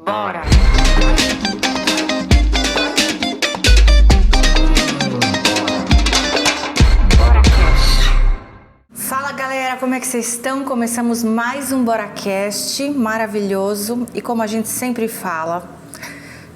Bora! Fala galera, como é que vocês estão? Começamos mais um BoraCast maravilhoso e como a gente sempre fala,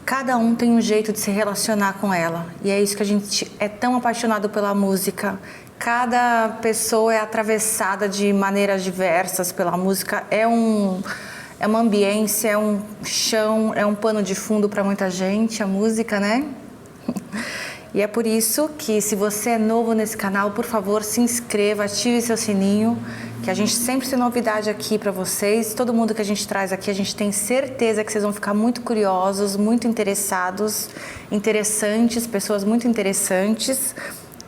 cada um tem um jeito de se relacionar com ela e é isso que a gente é tão apaixonado pela música. Cada pessoa é atravessada de maneiras diversas pela música, é uma ambiência, é um chão, é um pano de fundo para muita gente, a música, né? E é por isso que, se você é novo nesse canal, por favor, se inscreva, ative seu sininho, que a gente sempre tem novidade aqui para vocês. Todo mundo que a gente traz aqui, a gente tem certeza que vocês vão ficar muito curiosos, muito interessados, interessantes, pessoas muito interessantes.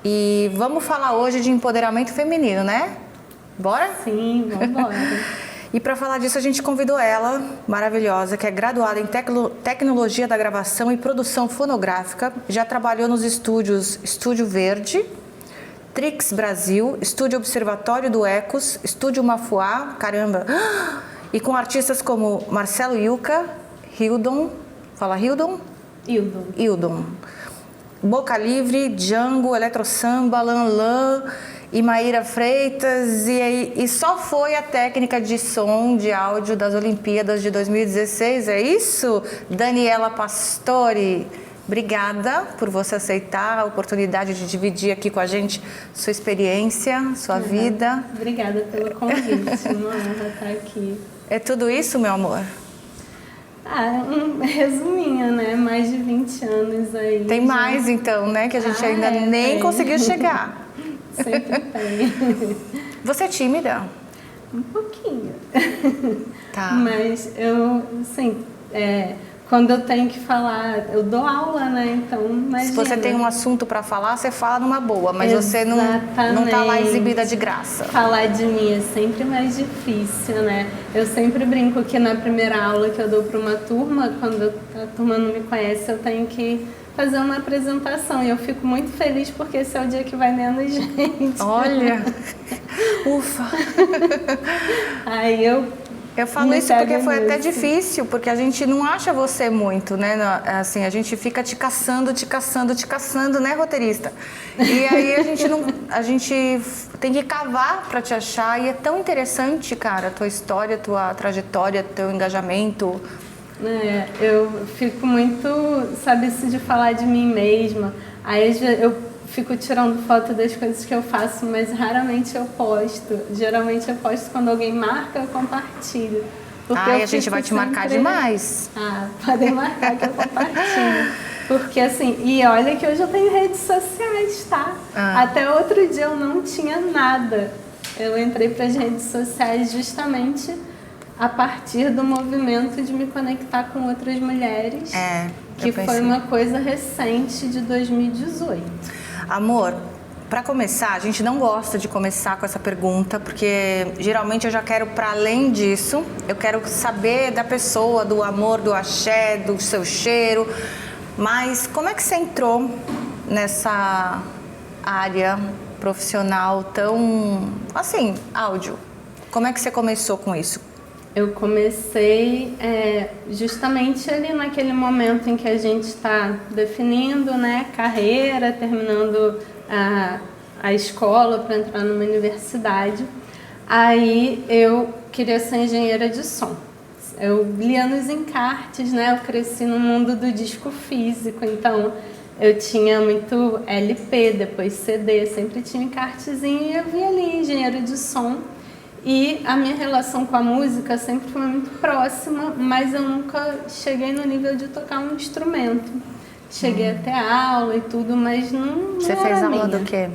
E vamos falar hoje de empoderamento feminino, né? Bora? Sim, vamos embora. E para falar disso, a gente convidou ela, maravilhosa, que é graduada em Tecnologia da Gravação e Produção Fonográfica, já trabalhou nos estúdios Estúdio Verde, Trix Brasil, Estúdio Observatório do Ecos, Estúdio Mafuá, caramba, e com artistas como Marcelo Yuca, Hildon, fala Hildon? Hildon. Boca Livre, Django, Eletrosamba, Lan e Maíra Freitas, e só foi a técnica de som, de áudio das Olimpíadas de 2016, é isso? Daniela Pastore, obrigada por você aceitar a oportunidade de dividir aqui com a gente sua experiência, sua vida. Obrigada pelo convite, uma honra estar aqui. É tudo isso, meu amor? Resuminho, né? Mais de 20 anos aí. Tem mais então, né? Que a gente ainda nem conseguiu chegar. Sempre tem. Você é tímida? Um pouquinho. Tá. Mas eu, assim, quando eu tenho que falar, eu dou aula, né? Então, imagina. Se você tem um assunto para falar, você fala numa boa, mas Exatamente. Você não tá lá exibida de graça. Falar de mim é sempre mais difícil, né? Eu sempre brinco que na primeira aula que eu dou para uma turma, quando a turma não me conhece, eu tenho que fazer uma apresentação. E eu fico muito feliz porque esse é o dia que vai menos gente. Olha! Ufa! Aí eu falo isso porque foi até difícil, porque a gente não acha você muito, né? Assim, a gente fica te caçando, né, roteirista? E aí a gente tem que cavar para te achar e é tão interessante, cara, a tua história, tua trajetória, teu engajamento. Eu fico muito, sabe, isso de falar de mim mesma. Aí eu fico tirando foto das coisas que eu faço, mas raramente eu posto. Geralmente eu posto quando alguém marca, eu compartilho. Porque a gente vai te marcar demais. Podem marcar que eu compartilho. Porque assim, e olha que hoje eu tenho redes sociais, tá? Até outro dia eu não tinha nada. Eu entrei para as redes sociais justamente a partir do movimento de me conectar com outras mulheres, que foi uma coisa recente de 2018. Amor, para começar, a gente não gosta de começar com essa pergunta, porque geralmente eu já quero para além disso, eu quero saber da pessoa, do amor, do axé, do seu cheiro, mas como é que você entrou nessa área profissional tão, assim, áudio? Como é que você começou com isso? Eu comecei justamente ali naquele momento em que a gente está definindo, né, carreira, terminando a escola para entrar numa universidade. Aí eu queria ser engenheira de som. Eu lia nos encartes, né, eu cresci no mundo do disco físico, então eu tinha muito LP, depois CD, sempre tinha encartezinho e eu via ali engenheiro de som. E a minha relação com a música sempre foi muito próxima, mas eu nunca cheguei no nível de tocar um instrumento. Cheguei a ter aula e tudo, mas não Você era fez aula minha. do quê?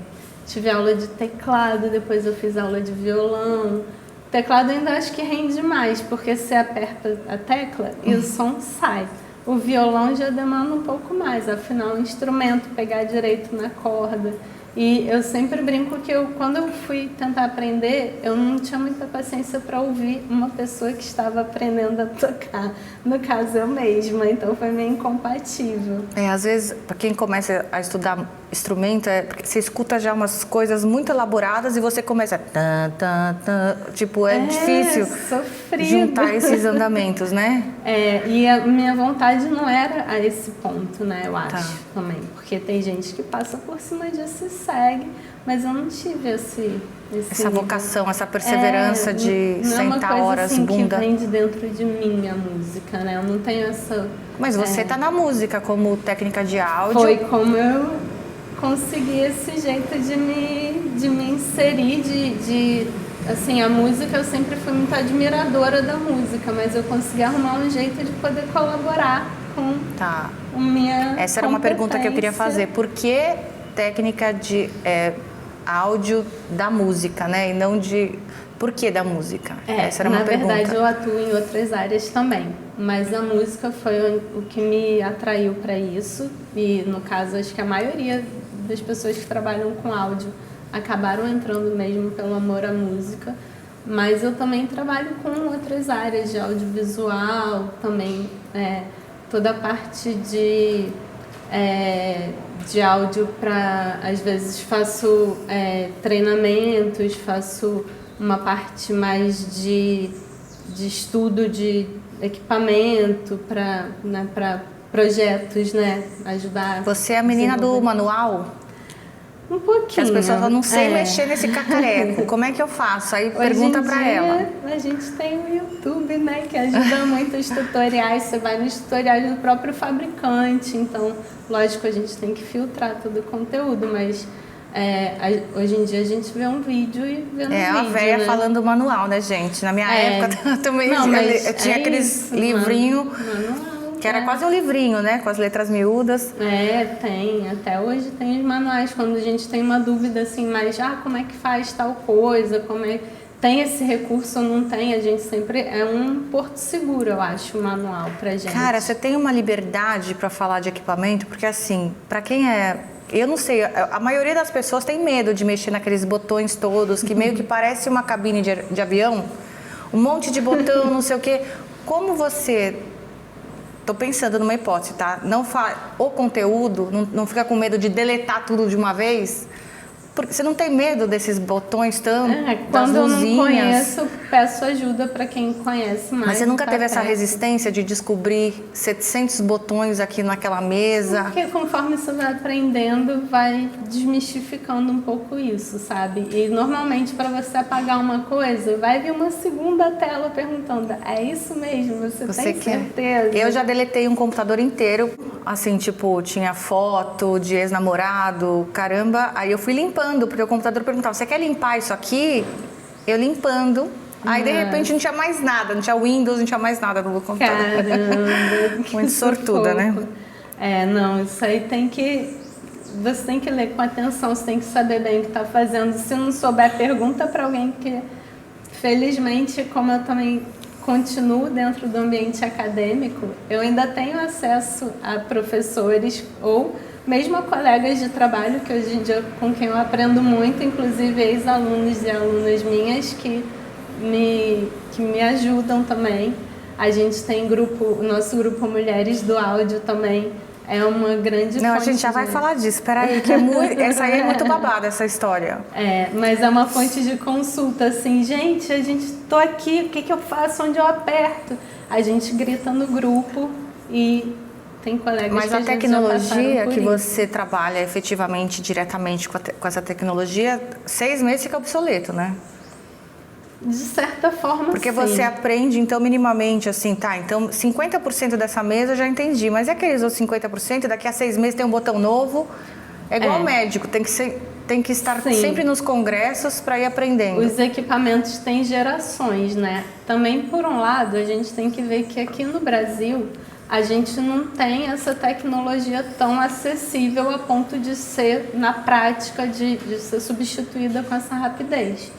Tive aula de teclado, depois eu fiz aula de violão. Teclado ainda acho que rende mais, porque você aperta a tecla e o som sai. O violão já demanda um pouco mais, afinal o instrumento, pegar direito na corda. E eu sempre brinco que quando eu fui tentar aprender, eu não tinha muita paciência para ouvir uma pessoa que estava aprendendo a tocar. No caso, eu mesma. Então, foi meio incompatível. Às vezes, para quem começa a estudar instrumento, porque você escuta já umas coisas muito elaboradas e você começa... Tipo, é difícil sofrido. Juntar esses andamentos, né? E a minha vontade não era a esse ponto, né? Eu acho também. Porque tem gente que passa por cima disso e segue, mas eu não tive essa vocação, essa perseverança de sentar horas, assim, bunda. Que vem de dentro de mim a música, né? Eu não tenho essa... Mas você tá na música como técnica de áudio. Foi como eu consegui esse jeito de me inserir, assim, a música, eu sempre fui muito admiradora da música, mas eu consegui arrumar um jeito de poder colaborar com a minha Essa era uma pergunta que eu queria fazer. Por que técnica de áudio da música, né? E não de... Por que da música? Essa era uma pergunta. Na verdade, eu atuo em outras áreas também, mas a música foi o que me atraiu para isso. E, no caso, acho que a maioria das pessoas que trabalham com áudio acabaram entrando mesmo pelo amor à música. Mas eu também trabalho com outras áreas de audiovisual, também toda a parte de áudio para... Às vezes faço treinamentos, faço uma parte mais de estudo de equipamento para projetos, né? Ajudar. Você é a menina do manual? Um pouquinho. Que as pessoas falam, não sei mexer nesse cacareco, como é que eu faço? Aí pergunta pra ela. A gente tem o YouTube, né, que ajuda muito os tutoriais, você vai nos tutoriais do próprio fabricante, então, lógico, a gente tem que filtrar todo o conteúdo, mas hoje em dia a gente vê um vídeo e vê no vídeo, a véia, né? Falando manual, né, gente? Na minha época também eu tinha aqueles livrinhos... Que era quase um livrinho, né? Com as letras miúdas. Tem. Até hoje tem os manuais. Quando a gente tem uma dúvida assim, mas como é que faz tal coisa? Tem esse recurso ou não tem? A gente sempre... É um porto seguro, eu acho, o manual pra gente. Cara, você tem uma liberdade pra falar de equipamento? Porque assim, pra quem eu não sei, a maioria das pessoas tem medo de mexer naqueles botões todos, que meio que parece uma cabine de avião. Um monte de botão, não sei o quê. Como você... Tô pensando numa hipótese, tá? Não o conteúdo, não fica com medo de deletar tudo de uma vez? Porque você não tem medo desses botões quando das luzinhas? Eu não conheço, peço ajuda para quem conhece mais. Mas você nunca teve essa resistência de descobrir 700 botões aqui naquela mesa? Porque conforme você vai aprendendo, vai desmistificando um pouco isso, sabe? E normalmente para você apagar uma coisa, vai vir uma segunda tela perguntando, é isso mesmo? Você tem certeza? Eu já deletei um computador inteiro, assim, tipo, tinha foto de ex-namorado, caramba, aí eu fui limpando, porque o computador perguntava, você quer limpar isso aqui? Eu limpando. Aí, de repente, não tinha mais nada. Não tinha Windows, não tinha mais nada no computador. Caramba! Muito sortuda, né? Não, isso aí você tem que ler com atenção, você tem que saber bem o que está fazendo. Se não souber, pergunta para alguém que, felizmente, como eu também continuo dentro do ambiente acadêmico, eu ainda tenho acesso a professores ou mesmo a colegas de trabalho, que hoje em dia com quem eu aprendo muito, inclusive ex-alunos e alunas minhas que me ajudam também. A gente tem o nosso grupo Mulheres do Áudio também é uma grande fonte. Não, a gente já vai falar disso, espera aí, que essa aí é muito babada, essa história. Mas é uma fonte de consulta, assim, gente, tô aqui, o que eu faço, onde eu aperto? A gente grita no grupo e tem colegas Mas que a tecnologia que isso. você trabalha efetivamente, diretamente com essa tecnologia, 6 meses fica obsoleto, né? De certa forma, porque sim. Você aprende, então, minimamente, assim, então 50% dessa mesa eu já entendi, mas e aqueles outros 50%, daqui a 6 meses tem um botão novo, é igual médico, tem que estar sempre nos congressos para ir aprendendo. Os equipamentos têm gerações, né? Também, por um lado, a gente tem que ver que aqui no Brasil, a gente não tem essa tecnologia tão acessível a ponto de ser, na prática, de ser substituída com essa rapidez.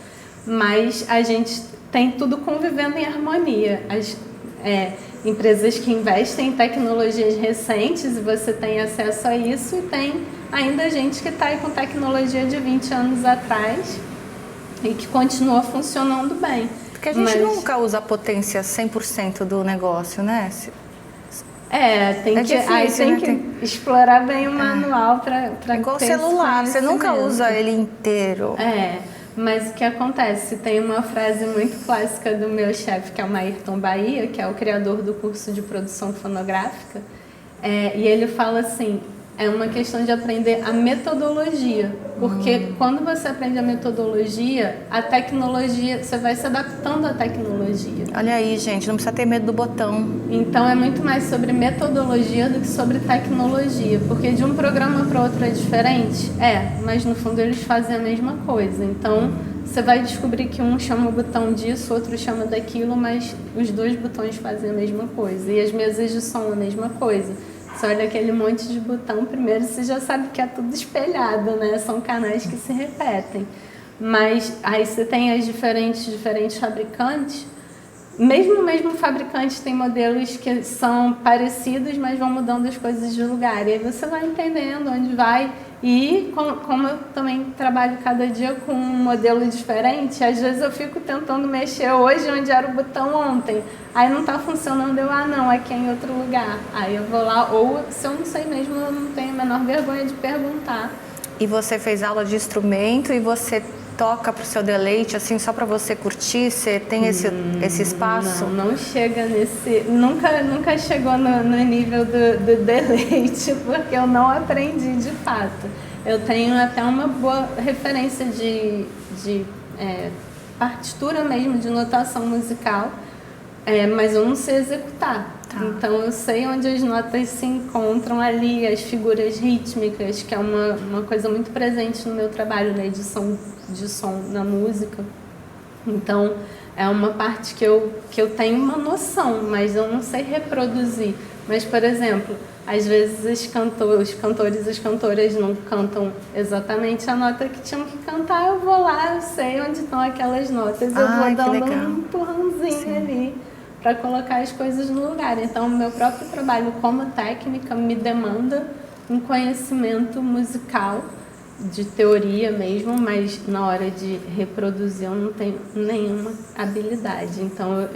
Mas a gente tem tudo convivendo em harmonia. empresas que investem em tecnologias recentes e você tem acesso a isso, e tem ainda gente que está aí com tecnologia de 20 anos atrás e que continua funcionando bem. Porque a gente nunca usa a potência 100% do negócio, né? Tem que explorar bem o manual para é igual o celular, você nunca usa ele inteiro. Mas o que acontece? Tem uma frase muito clássica do meu chefe, que é o Ayrton Bahia, que é o criador do curso de produção fonográfica, e ele fala assim: é uma questão de aprender a metodologia, porque quando você aprende a metodologia, a tecnologia, você vai se adaptando à tecnologia. Olha aí, gente, não precisa ter medo do botão. Então é muito mais sobre metodologia do que sobre tecnologia, porque de um programa para outro é diferente, mas no fundo eles fazem a mesma coisa. Então você vai descobrir que um chama o botão disso, outro chama daquilo, mas os dois botões fazem a mesma coisa, e as mesas de som a mesma coisa. Você olha aquele monte de botão, primeiro você já sabe que é tudo espelhado, né? São canais que se repetem. Mas aí você tem as diferentes fabricantes. Mesmo o mesmo fabricante tem modelos que são parecidos, mas vão mudando as coisas de lugar. E aí você vai entendendo onde vai. E como eu também trabalho cada dia com um modelo diferente, às vezes eu fico tentando mexer hoje onde era o botão ontem. Aí não está funcionando, não, aqui é em outro lugar. Aí eu vou lá, ou se eu não sei mesmo, eu não tenho a menor vergonha de perguntar. E você fez aula de instrumento e você toca pro seu deleite, assim, só para você curtir? Você tem esse espaço? Não chega nesse... Nunca chegou no nível do deleite, porque eu não aprendi de fato. Eu tenho até uma boa referência de partitura mesmo, de notação musical, mas eu não sei executar. Então eu sei onde as notas se encontram ali, as figuras rítmicas, que é uma coisa muito presente no meu trabalho na edição de som na música. Então é uma parte que eu tenho uma noção, mas eu não sei reproduzir. Mas, por exemplo, às vezes os cantores e as cantoras não cantam exatamente a nota que tinham que cantar, eu vou lá, eu sei onde estão aquelas notas, eu vou dando um empurrãozinho ali para colocar as coisas no lugar. Então, o meu próprio trabalho como técnica me demanda um conhecimento musical, de teoria mesmo, mas na hora de reproduzir eu não tenho nenhuma habilidade. Então,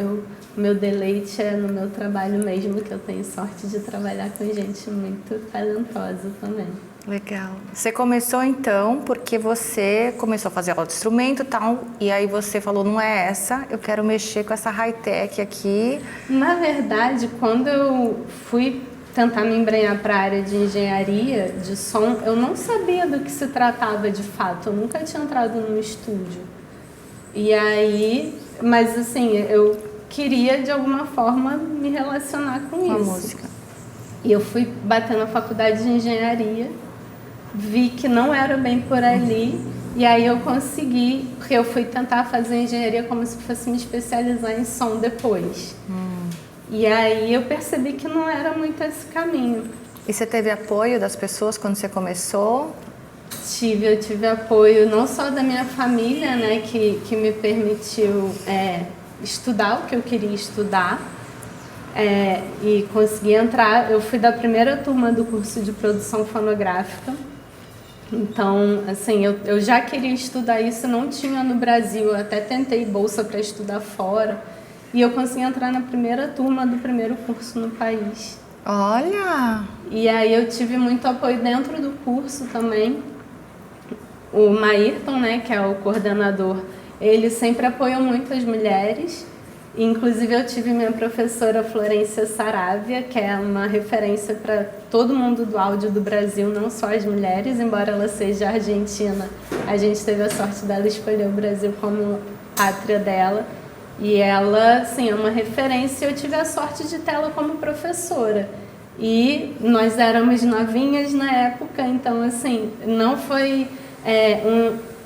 o meu deleite é no meu trabalho mesmo, que eu tenho sorte de trabalhar com gente muito talentosa também. Legal. Você começou então porque você começou a fazer aula de instrumento e tal, e aí você falou, não é essa, eu quero mexer com essa high-tech aqui. Na verdade, quando eu fui tentar me embrenhar para a área de engenharia de som, eu não sabia do que se tratava de fato, eu nunca tinha entrado num estúdio. E aí, mas assim, eu queria de alguma forma me relacionar com isso. Com a música. E eu fui bater na faculdade de engenharia, vi que não era bem por ali, e aí eu consegui, porque eu fui tentar fazer engenharia como se fosse me especializar em som depois. E aí eu percebi que não era muito esse caminho. E você teve apoio das pessoas quando você começou? Eu tive apoio não só da minha família, né, que me permitiu estudar o que eu queria estudar, e consegui entrar. Eu fui da primeira turma do curso de produção fonográfica. Então, assim, eu já queria estudar isso, não tinha no Brasil, eu até tentei bolsa para estudar fora, e eu consegui entrar na primeira turma do primeiro curso no país. Olha! E aí eu tive muito apoio dentro do curso também. O Ayrton, né, que é o coordenador, ele sempre apoiou muito as mulheres. Inclusive eu tive minha professora Florência Saravia, que é uma referência para todo mundo do áudio do Brasil, não só as mulheres, embora ela seja argentina. A gente teve a sorte dela escolher o Brasil como pátria dela. E ela, assim, é uma referência, eu tive a sorte de tê-la como professora. E nós éramos novinhas na época, então, assim, não foi...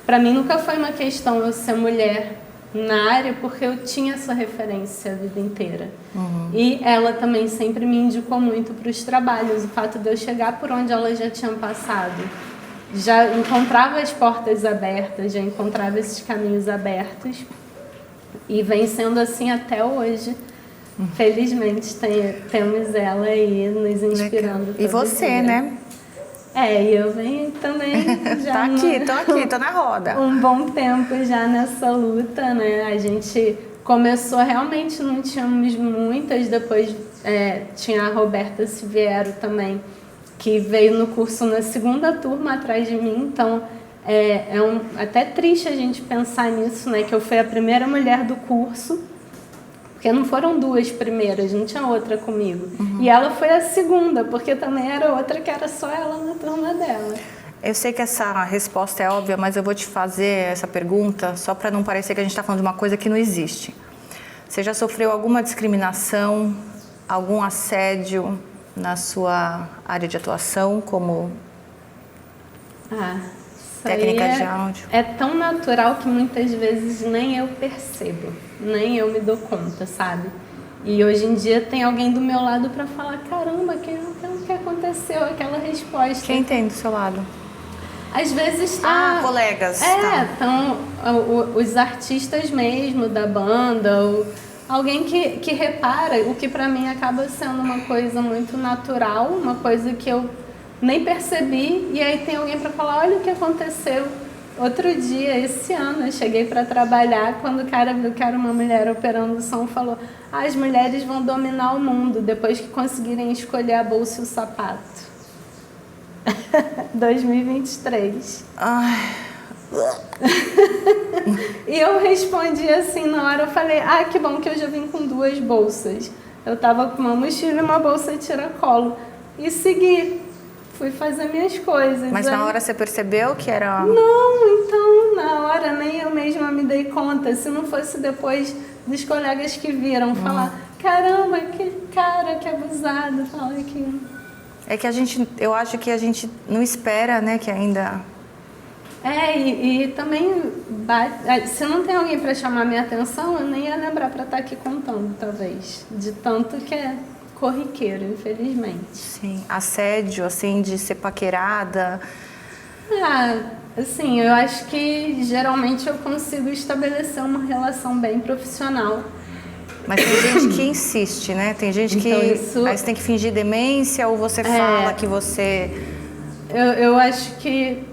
para mim nunca foi uma questão eu ser mulher na área, porque eu tinha essa referência a vida inteira. E ela também sempre me indicou muito para os trabalhos, o fato de eu chegar por onde elas já tinham passado. Já encontrava as portas abertas, já encontrava esses caminhos abertos, e vem sendo assim até hoje. felizmente temos ela aí nos inspirando. E você, dia. Né? E eu venho também já tô na roda. Um bom tempo já nessa luta, né? A gente começou realmente, não tínhamos muitas, depois tinha a Roberta Siviero também, que veio no curso na segunda turma atrás de mim, então até triste a gente pensar nisso, né? Que eu fui a primeira mulher do curso, porque não foram duas primeiras, não tinha outra comigo. E ela foi a segunda, porque também era outra que era só ela na turma dela. Eu sei que essa resposta é óbvia, mas eu vou te fazer essa pergunta só para não parecer que a gente está falando de uma coisa que não existe. Você já sofreu alguma discriminação, algum assédio na sua área de atuação como técnica de áudio? É tão natural que muitas vezes nem eu percebo, nem eu me dou conta, sabe? E hoje em dia tem alguém do meu lado para falar, caramba, o que aconteceu? Aquela resposta. Quem tem do seu lado? Às vezes colegas. Então os artistas mesmo da banda, alguém que repara, o que para mim acaba sendo uma coisa muito natural, uma coisa que eu nem percebi, e aí tem alguém para falar, olha o que aconteceu. Outro dia, esse ano, eu cheguei para trabalhar, quando o cara viu que era uma mulher operando o som, falou, as mulheres vão dominar o mundo depois que conseguirem escolher a bolsa e o sapato. 2023. Ai. E eu respondi assim na hora, eu falei, que bom que eu já vim com 2 bolsas. Eu tava com uma mochila e uma bolsa tiracolo. E segui. Fui fazer minhas coisas. Mas na hora você percebeu que era... Não, então, na hora nem eu mesma me dei conta. Se não fosse depois dos colegas que viram falar, caramba, que cara, que abusado, fala aquilo. É que eu acho que a gente não espera, né, que ainda... E também, se não tem alguém para chamar minha atenção, eu nem ia lembrar para estar aqui contando, talvez. De tanto que é corriqueiro, infelizmente. Sim, assédio, assim, de ser paquerada. Assim, eu acho que geralmente eu consigo estabelecer uma relação bem profissional. Mas tem gente que insiste, né? Tem gente que... Aí você tem que fingir demência ou você fala que você... Eu acho que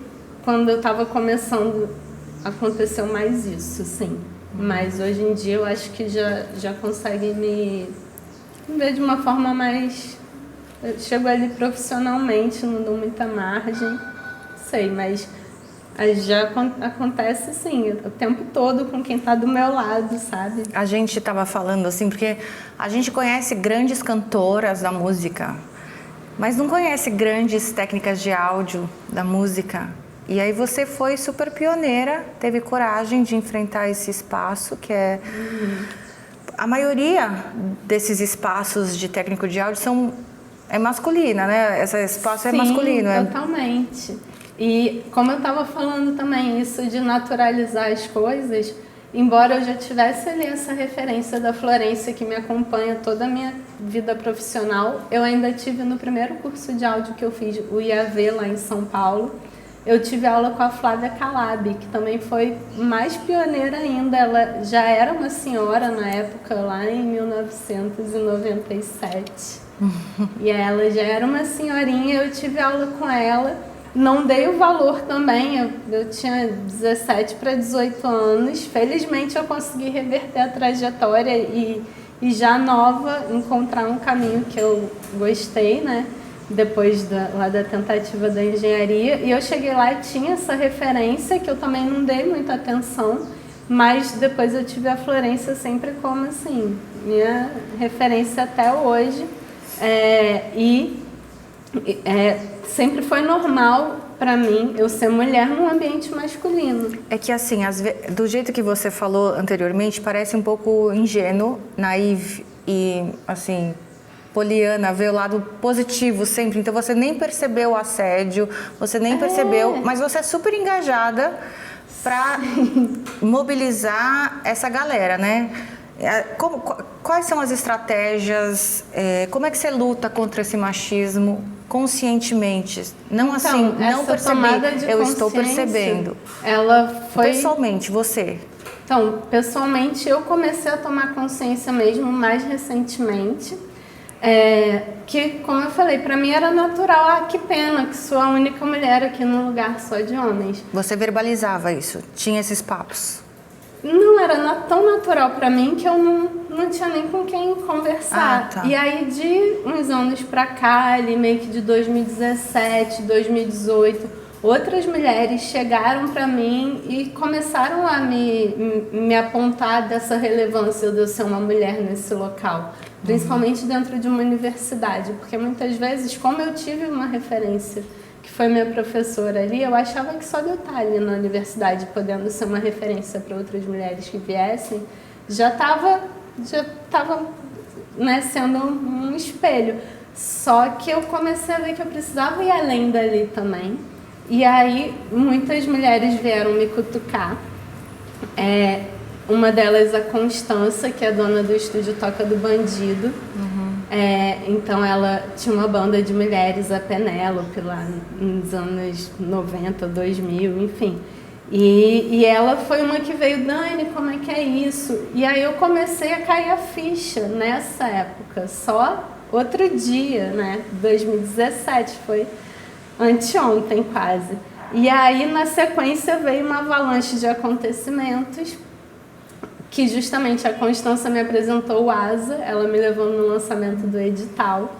quando eu estava começando aconteceu mais isso, sim. Mas hoje em dia eu acho que já consegue me ver de uma forma mais... Eu chego ali profissionalmente, não dou muita margem, sei, mas já acontece sim, o tempo todo com quem está do meu lado, sabe? A gente estava falando assim, porque a gente conhece grandes cantoras da música, mas não conhece grandes técnicas de áudio da música. E aí você foi super pioneira, teve coragem de enfrentar esse espaço que é... A maioria desses espaços de técnico de áudio é masculina, né? Esse espaço é masculino. Sim, totalmente. E como eu estava falando também, isso de naturalizar as coisas, embora eu já tivesse ali essa referência da Florência que me acompanha toda a minha vida profissional, eu ainda tive no primeiro curso de áudio que eu fiz, o IAV lá em São Paulo, eu tive aula com a Flávia Calabi, que também foi mais pioneira ainda. Ela já era uma senhora na época, lá em 1997. E ela já era uma senhorinha, eu tive aula com ela. Não dei o valor também, eu tinha 17 para 18 anos. Felizmente eu consegui reverter a trajetória e já nova encontrar um caminho que eu gostei, né? Depois lá da tentativa da engenharia, e eu cheguei lá e tinha essa referência que eu também não dei muita atenção, mas depois eu tive a Florência sempre como assim, minha referência até hoje, sempre foi normal para mim eu ser mulher num ambiente masculino. É que assim, do jeito que você falou anteriormente, parece um pouco ingênuo, naive e assim... Poliana, vê o lado positivo sempre, então você nem percebeu o assédio, você nem percebeu, mas você é super engajada para mobilizar essa galera, né? Quais são as estratégias, como é que você luta contra esse machismo conscientemente? Não então, assim, não perceber, eu estou percebendo. Ela foi... Pessoalmente, você... Então, pessoalmente, eu comecei a tomar consciência mesmo mais recentemente, que, como eu falei, para mim era natural, que pena que sou a única mulher aqui num lugar só de homens. Você verbalizava isso? Tinha esses papos? Não era tão natural para mim que eu não tinha nem com quem conversar. Tá. E aí, de uns anos para cá, ali meio que de 2017, 2018... outras mulheres chegaram para mim e começaram a me apontar dessa relevância de eu ser uma mulher nesse local, principalmente dentro de uma universidade, porque muitas vezes, como eu tive uma referência que foi minha professora ali, eu achava que só de eu estar ali na universidade podendo ser uma referência para outras mulheres que viessem, já estava né, sendo um espelho. Só que eu comecei a ver que eu precisava ir além dali também. E aí, muitas mulheres vieram me cutucar. Uma delas, a Constança, que é dona do estúdio Toca do Bandido. Então, ela tinha uma banda de mulheres, a Penélope, lá nos anos 90, 2000, enfim. E ela foi uma que veio, Dani, como é que é isso? E aí eu comecei a cair a ficha nessa época, só outro dia, né? 2017, foi anteontem quase. E aí, na sequência, veio uma avalanche de acontecimentos que justamente a Constância me apresentou o ASA, ela me levou no lançamento do edital.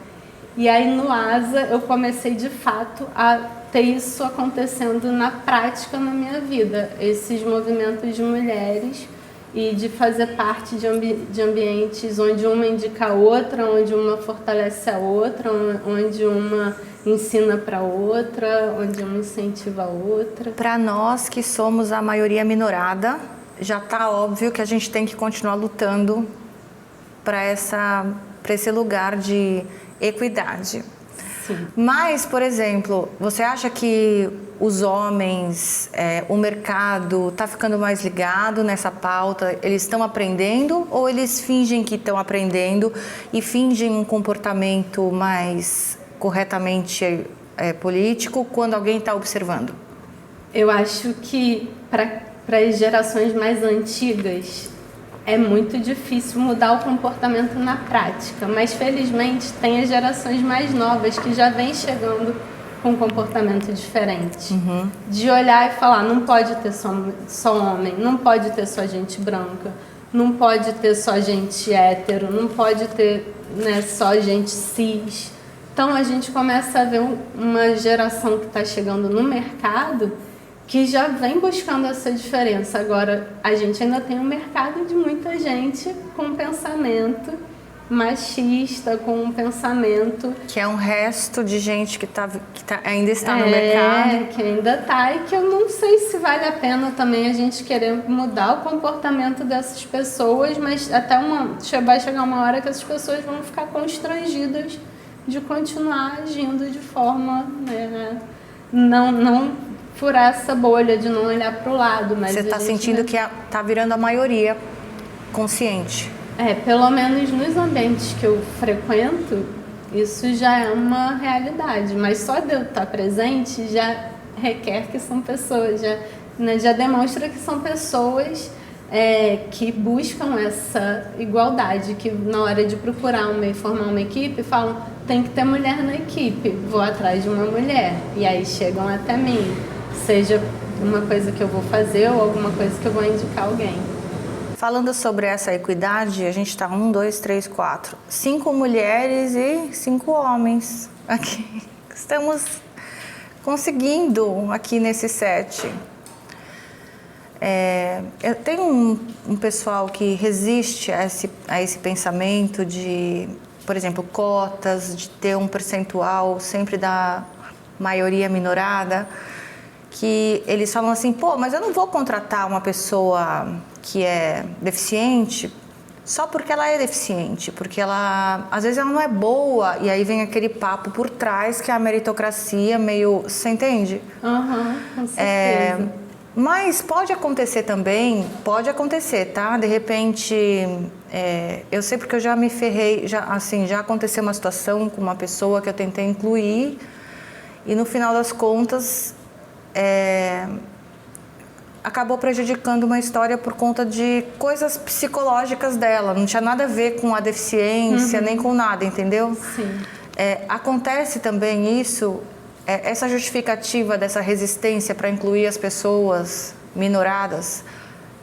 E aí, no ASA, eu comecei, de fato, a ter isso acontecendo na prática na minha vida. Esses movimentos de mulheres e de fazer parte de ambientes onde uma indica a outra, onde uma fortalece a outra, onde uma ensina para outra, onde uma incentiva a outra. Para nós que somos a maioria minorada, já está óbvio que a gente tem que continuar lutando para esse lugar de equidade. Sim. Mas, por exemplo, você acha que os homens, o mercado está ficando mais ligado nessa pauta? Eles estão aprendendo ou eles fingem que estão aprendendo e fingem um comportamento mais corretamente político quando alguém está observando? Eu acho que para as gerações mais antigas é muito difícil mudar o comportamento na prática, mas felizmente tem as gerações mais novas que já vêm chegando com um comportamento diferente. De olhar e falar, não pode ter só homem, não pode ter só gente branca, não pode ter só gente hétero, não pode ter, né, só gente cis. Então a gente começa a ver uma geração que está chegando no mercado que já vem buscando essa diferença. Agora, a gente ainda tem um mercado de muita gente com um pensamento machista, com um pensamento... Que é um resto de gente que ainda está no mercado. Que ainda está, e que eu não sei se vale a pena também a gente querer mudar o comportamento dessas pessoas, mas até vai chegar uma hora que essas pessoas vão ficar constrangidas de continuar agindo de forma... né, não furar essa bolha, de não olhar para o lado. Mas você está sentindo que está virando a maioria consciente? Pelo menos nos ambientes que eu frequento, isso já é uma realidade. Mas só de eu estar presente já requer que são pessoas, já demonstra que são pessoas que buscam essa igualdade, que na hora de procurar formar uma equipe, falam, tem que ter mulher na equipe, vou atrás de uma mulher. E aí chegam até mim. Seja uma coisa que eu vou fazer ou alguma coisa que eu vou indicar alguém. Falando sobre essa equidade, a gente está 1, 2, 3, 4. 5 mulheres e 5 homens aqui. Estamos conseguindo aqui nesse set. Eu tenho um pessoal que resiste a esse pensamento de, por exemplo, cotas, de ter um percentual sempre da maioria minorada, que eles falam assim, pô, mas eu não vou contratar uma pessoa que é deficiente só porque ela é deficiente, porque às vezes ela não é boa, e aí vem aquele papo por trás que é a meritocracia meio, você entende? Com certeza. Mas pode acontecer também, tá? De repente, eu sei porque eu já me ferrei, já aconteceu uma situação com uma pessoa que eu tentei incluir e no final das contas, acabou prejudicando uma história por conta de coisas psicológicas dela. Não tinha nada a ver com a deficiência, nem com nada, entendeu? Sim. Acontece também isso, essa justificativa dessa resistência para incluir as pessoas minoradas.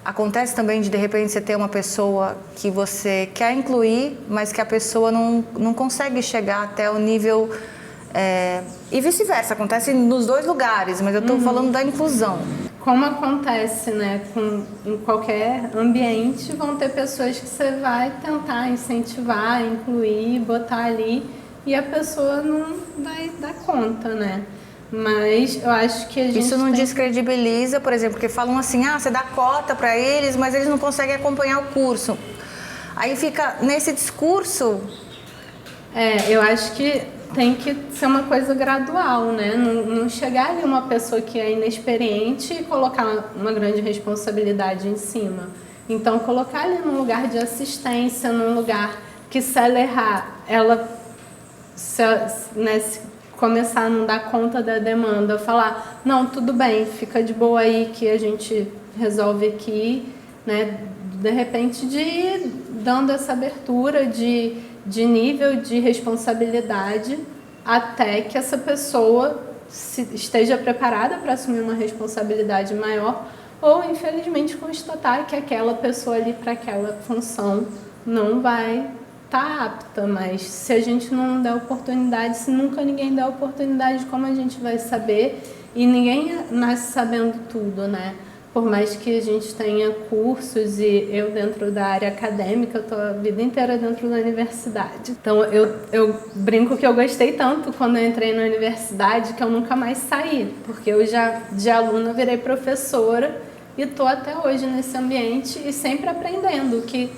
Acontece também de repente você ter uma pessoa que você quer incluir, mas que a pessoa não consegue chegar até o nível... e vice-versa, acontece nos dois lugares, mas eu estou falando da inclusão. Como acontece, né, em qualquer ambiente, vão ter pessoas que você vai tentar incentivar, incluir, botar ali, e a pessoa não vai dar conta, né? Mas eu acho que a gente isso não descredibiliza, por exemplo, porque falam assim, você dá cota para eles, mas eles não conseguem acompanhar o curso. Aí fica nesse discurso... eu acho que tem que ser uma coisa gradual, né? Não chegar ali uma pessoa que é inexperiente e colocar uma grande responsabilidade em cima. Então, colocar ali num lugar de assistência, num lugar que se ela errar, ela se começar a não dar conta da demanda, falar, não, tudo bem, fica de boa aí que a gente resolve aqui, né? De repente, dando essa abertura de nível de responsabilidade até que essa pessoa esteja preparada para assumir uma responsabilidade maior ou, infelizmente, constatar que aquela pessoa ali para aquela função não vai estar apta. Mas se a gente não der oportunidade, se nunca ninguém der oportunidade, como a gente vai saber? E ninguém nasce sabendo tudo, né? Por mais que a gente tenha cursos e eu dentro da área acadêmica, eu estou a vida inteira dentro da universidade. Então eu brinco que eu gostei tanto quando eu entrei na universidade que eu nunca mais saí, porque eu já de aluna virei professora e estou até hoje nesse ambiente e sempre aprendendo, que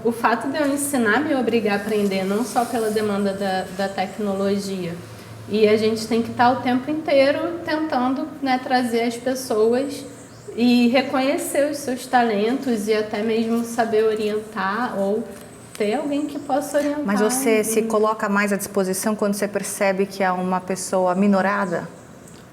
o fato de eu ensinar me obrigar a aprender, não só pela demanda da tecnologia. E a gente tem que estar o tempo inteiro tentando, né, trazer as pessoas e reconhecer os seus talentos e até mesmo saber orientar ou ter alguém que possa orientar. Mas você se coloca mais à disposição quando você percebe que é uma pessoa minorada?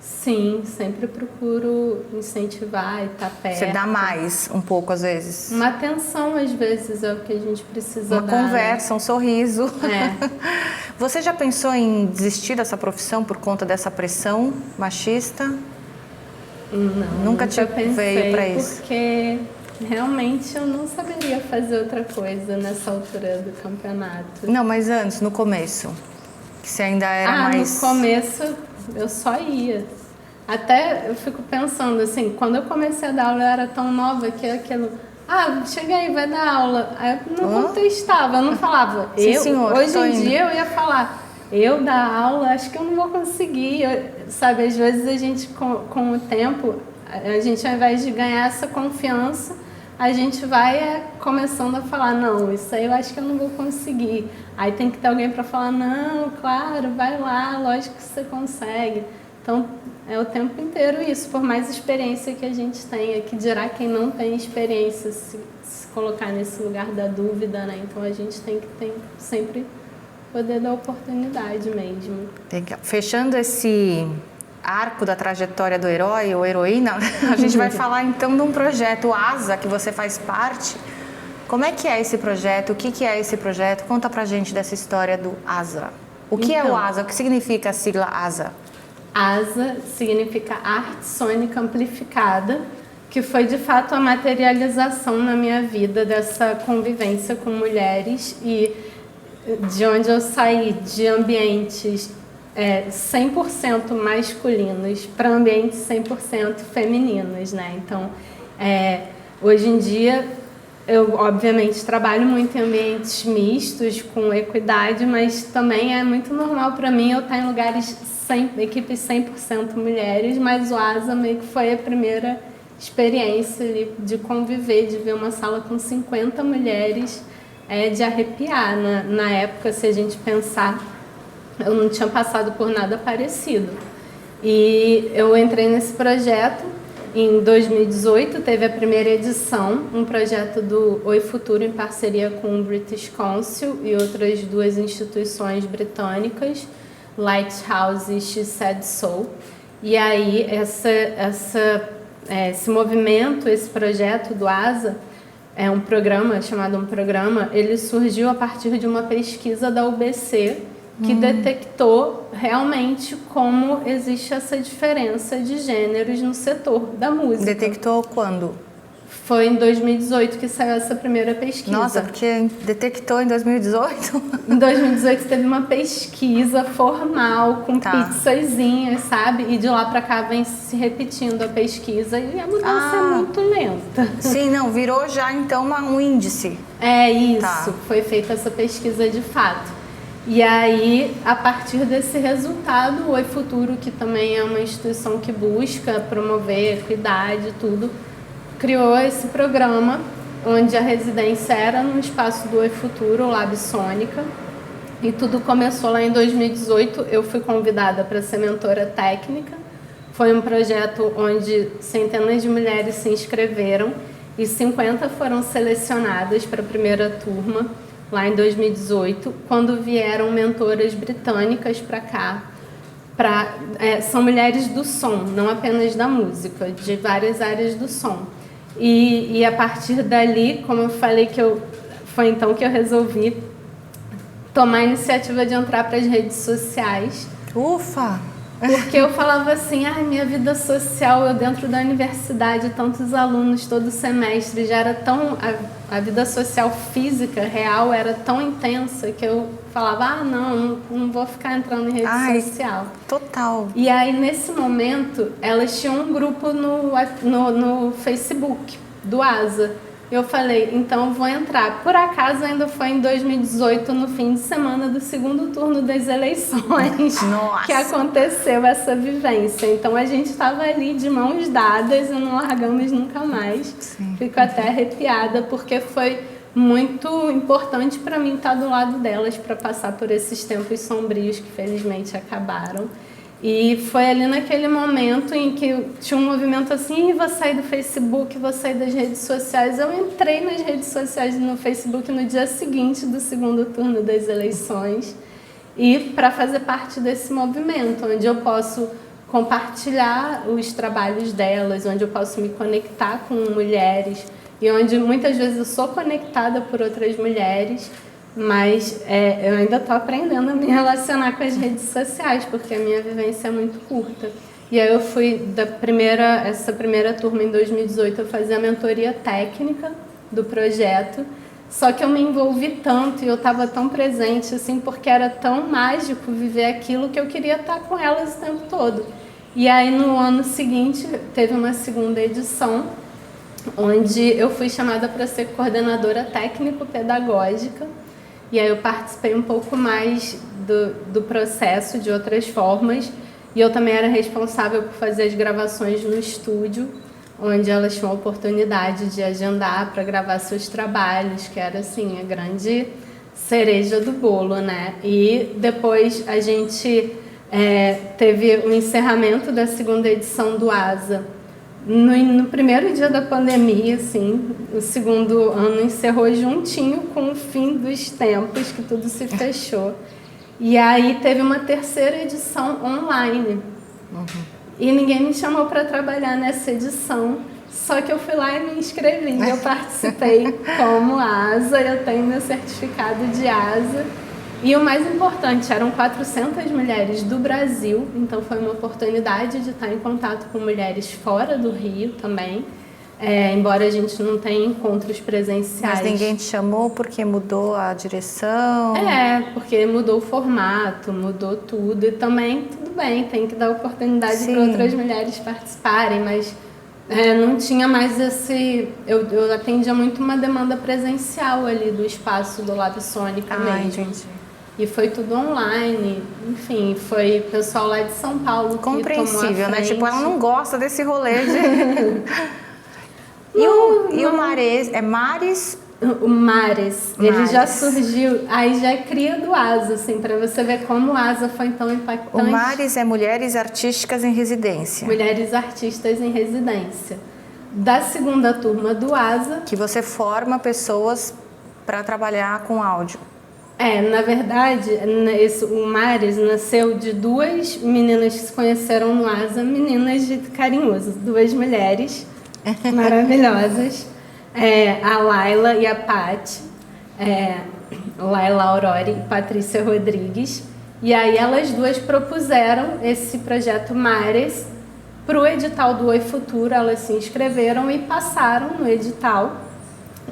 Sim, sempre procuro incentivar e estar perto. Você dá mais um pouco às vezes? Uma atenção às vezes é o que a gente precisa dar. Uma conversa, né? Um sorriso. Você já pensou em desistir dessa profissão por conta dessa pressão machista? Não, nunca te veio para isso? Porque realmente eu não saberia fazer outra coisa nessa altura do campeonato. Não, mas antes, no começo, que você ainda era mais... No começo eu só ia. Até eu fico pensando assim, quando eu comecei a dar aula eu era tão nova que aquilo... chega aí, vai dar aula. Aí eu não contestava, eu não falava. Sim, senhor, hoje em dia eu ia falar... Eu dar aula, acho que eu não vou conseguir, sabe? Às vezes a gente, com o tempo, a gente ao invés de ganhar essa confiança, a gente vai começando a falar, não, isso aí eu acho que eu não vou conseguir. Aí tem que ter alguém para falar, não, claro, vai lá, lógico que você consegue. Então, é o tempo inteiro isso, por mais experiência que a gente tenha, que dirá quem não tem experiência, se colocar nesse lugar da dúvida, né? Então, a gente tem que sempre... poder dar oportunidade mesmo. Fechando esse arco da trajetória do herói ou heroína, a gente vai falar então de um projeto, o ASA, que você faz parte. Como é que é esse projeto? O que é esse projeto? Conta pra gente dessa história do ASA. O que é o ASA? O que significa a sigla ASA? ASA significa Arte Sônica Amplificada, que foi de fato a materialização na minha vida dessa convivência com mulheres e de onde eu saí de ambientes 100% masculinos para ambientes 100% femininos, né? Então, hoje em dia, eu obviamente trabalho muito em ambientes mistos, com equidade, mas também é muito normal para mim eu estar em lugares, equipes 100% mulheres, mas o ASA meio que foi a primeira experiência ali de conviver, de ver uma sala com 50 mulheres, de arrepiar. Na época, se a gente pensar, eu não tinha passado por nada parecido. E eu entrei nesse projeto em 2018, teve a primeira edição, um projeto do Oi Futuro em parceria com o British Council e outras duas instituições britânicas, Lighthouse e She Said So. E aí essa esse movimento, esse projeto do ASA, um programa, ele surgiu a partir de uma pesquisa da UBC que detectou realmente como existe essa diferença de gêneros no setor da música. Detectou quando? Foi em 2018 que saiu essa primeira pesquisa. Nossa, porque detectou em 2018? Em 2018 teve uma pesquisa formal com pizzazinhas, sabe? E de lá pra cá vem se repetindo a pesquisa e a mudança é muito lenta. Sim, não, virou já então um índice. É isso, foi feita essa pesquisa de fato. E aí, a partir desse resultado, o Oi Futuro, que também é uma instituição que busca promover equidade e tudo, criou esse programa, onde a residência era no espaço do Oi Futuro, o Lab Sônica. E tudo começou lá em 2018, eu fui convidada para ser mentora técnica. Foi um projeto onde centenas de mulheres se inscreveram e 50 foram selecionadas para a primeira turma, lá em 2018, quando vieram mentoras britânicas para cá. São mulheres do som, não apenas da música, de várias áreas do som. E a partir dali, como eu falei, foi então que eu resolvi tomar a iniciativa de entrar para as redes sociais. Ufa! Porque eu falava assim, minha vida social, eu dentro da universidade, tantos alunos todo semestre, já era tão... A vida social física, real, era tão intensa que eu falava, não vou ficar entrando em rede social. Total. E aí, nesse momento, elas tinham um grupo no Facebook, do ASA. Eu falei, então vou entrar. Por acaso ainda foi em 2018, no fim de semana do segundo turno das eleições, que aconteceu essa vivência. Então a gente estava ali de mãos dadas e não largamos nunca mais. Sim. Fico até arrepiada porque foi muito importante para mim estar do lado delas para passar por esses tempos sombrios que felizmente acabaram. E foi ali naquele momento em que tinha um movimento assim, vou sair do Facebook, vou sair das redes sociais. Eu entrei nas redes sociais no Facebook no dia seguinte do segundo turno das eleições e para fazer parte desse movimento, onde eu posso compartilhar os trabalhos delas, onde eu posso me conectar com mulheres e onde muitas vezes eu sou conectada por outras mulheres, mas eu ainda estou aprendendo a me relacionar com as redes sociais, porque a minha vivência é muito curta. E aí eu fui essa primeira turma em 2018, eu fazia a mentoria técnica do projeto, só que eu me envolvi tanto e eu estava tão presente, assim, porque era tão mágico viver aquilo que eu queria estar com elas o tempo todo. E aí no ano seguinte teve uma segunda edição, onde eu fui chamada para ser coordenadora técnico-pedagógica. E aí eu participei um pouco mais do processo de outras formas. E eu também era responsável por fazer as gravações no estúdio, onde elas tinham a oportunidade de agendar para gravar seus trabalhos, que era assim, a grande cereja do bolo, né? E depois a gente teve o encerramento da segunda edição do ASA. No primeiro dia da pandemia, assim, o segundo ano encerrou juntinho com o fim dos tempos, que tudo se fechou. E aí teve uma terceira edição online. E ninguém me chamou para trabalhar nessa edição, só que eu fui lá e me inscrevi. Eu participei como ASA, eu tenho meu certificado de ASA. E o mais importante, eram 400 mulheres do Brasil, então foi uma oportunidade de estar em contato com mulheres fora do Rio também, embora a gente não tenha encontros presenciais. Mas ninguém te chamou porque mudou a direção? Porque mudou o formato, mudou tudo, e também tudo bem, tem que dar oportunidade para outras mulheres participarem, mas não tinha mais esse... Eu atendia muito uma demanda presencial ali do espaço do Lab Sônica mesmo. Entendi. E foi tudo online, enfim, foi o pessoal lá de São Paulo que compreensível, né? Tipo, ela não gosta desse rolê de... E o Mares, Mares? O Mares, ele já surgiu, aí já é cria do ASA, assim, para você ver como o ASA foi tão impactante. O Mares é Mulheres Artísticas em Residência. Mulheres Artistas em Residência. Da segunda turma do ASA. Que você forma pessoas para trabalhar com áudio. Na verdade, o Mares nasceu de duas meninas que se conheceram no ASA, meninas de carinhoso, duas mulheres maravilhosas, a Laila e a Paty, Laila Aurori e Patrícia Rodrigues. E aí elas duas propuseram esse projeto Mares para o edital do Oi Futuro. Elas se inscreveram e passaram no edital,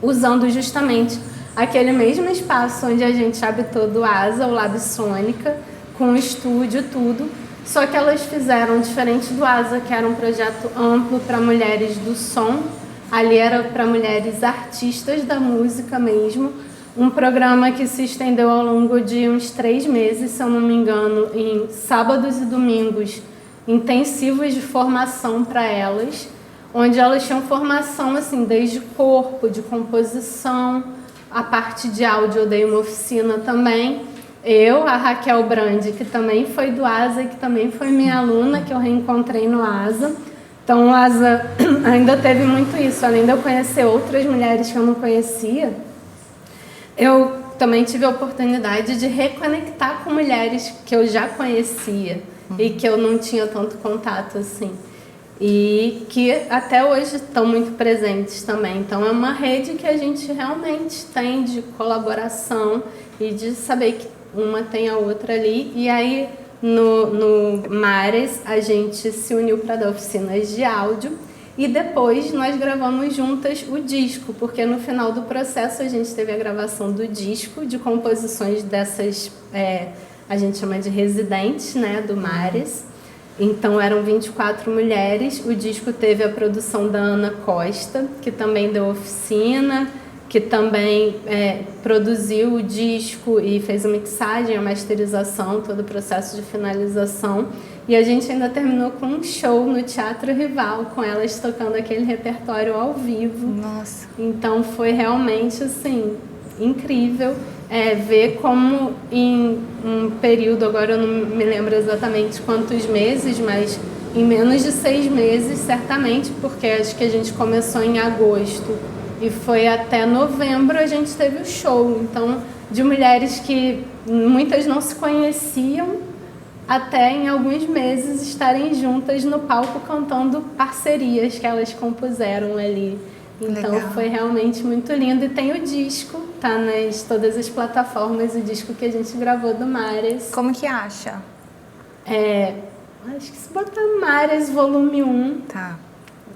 usando justamente aquele mesmo espaço onde a gente habitou do ASA, o Lab Sônica, com o estúdio, tudo. Só que elas fizeram diferente do ASA, que era um projeto amplo para mulheres do som. Ali era para mulheres artistas da música mesmo. Um programa que se estendeu ao longo de uns 3 meses, se eu não me engano, em sábados e domingos, intensivos de formação para elas, onde elas tinham formação assim, desde corpo, de composição, a parte de áudio eu dei uma oficina também. Eu, a Raquel Brandi, que também foi do ASA e que também foi minha aluna, que eu reencontrei no ASA. Então o ASA ainda teve muito isso, além de eu conhecer outras mulheres que eu não conhecia, eu também tive a oportunidade de reconectar com mulheres que eu já conhecia e que eu não tinha tanto contato assim. E que até hoje estão muito presentes também. Então é uma rede que a gente realmente tem de colaboração e de saber que uma tem a outra ali. E aí no Mares a gente se uniu para dar oficinas de áudio e depois nós gravamos juntas o disco, porque no final do processo a gente teve a gravação do disco, de composições dessas, a gente chama de residentes, né, do Mares. Então eram 24 mulheres, o disco teve a produção da Ana Costa, que também deu oficina, que também produziu o disco e fez a mixagem, a masterização, todo o processo de finalização. E a gente ainda terminou com um show no Teatro Rival, com elas tocando aquele repertório ao vivo. Nossa! Então foi realmente assim, incrível. Ver como em um período, agora eu não me lembro exatamente quantos meses, mas em menos de 6 meses, certamente, porque acho que a gente começou em agosto e foi até novembro a gente teve o show. Então, de mulheres que muitas não se conheciam, até em alguns meses estarem juntas no palco cantando parcerias que elas compuseram ali. Então legal. Foi realmente muito lindo. E tem o disco, tá nas todas as plataformas, o disco que a gente gravou do Mares. Como que acha? Acho que se botar Mares volume 1. Tá.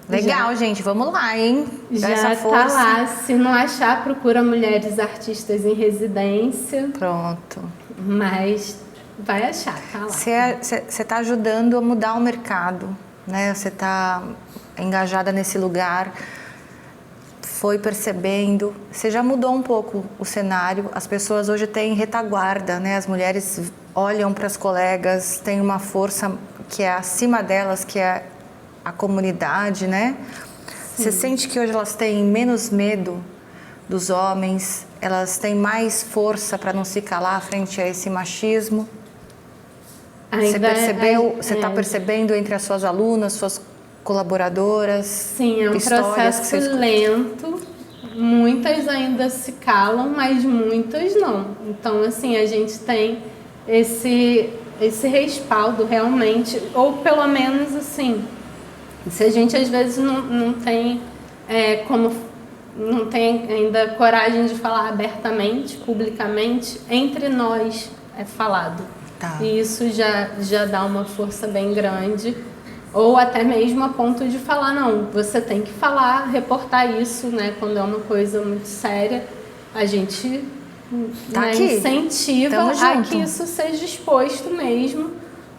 Legal, gente. Vamos lá, hein? Já essa força. Tá lá. Se não achar, procura Mulheres Artistas em Residência. Pronto. Mas vai achar, tá lá. Você tá ajudando a mudar o mercado, né? Você tá engajada nesse lugar. Foi percebendo, você já mudou um pouco o cenário, as pessoas hoje têm retaguarda, né? As mulheres olham para as colegas, têm uma força que é acima delas, que é a comunidade, né? Sim. Você sente que hoje elas têm menos medo dos homens, elas têm mais força para não se calar frente a esse machismo? Você percebeu, você está percebendo entre as suas alunas, suas colaboradoras? Sim, é um processo lento. Muitas ainda se calam, mas muitas não. Então, assim, a gente tem esse respaldo realmente, ou pelo menos, assim, se a gente às vezes não tem não tem ainda coragem de falar abertamente, publicamente, entre nós é falado. Tá. E isso já dá uma força bem grande. Ou até mesmo a ponto de falar, não, você tem que falar, reportar isso, né? Quando é uma coisa muito séria, a gente incentiva a que isso seja exposto mesmo,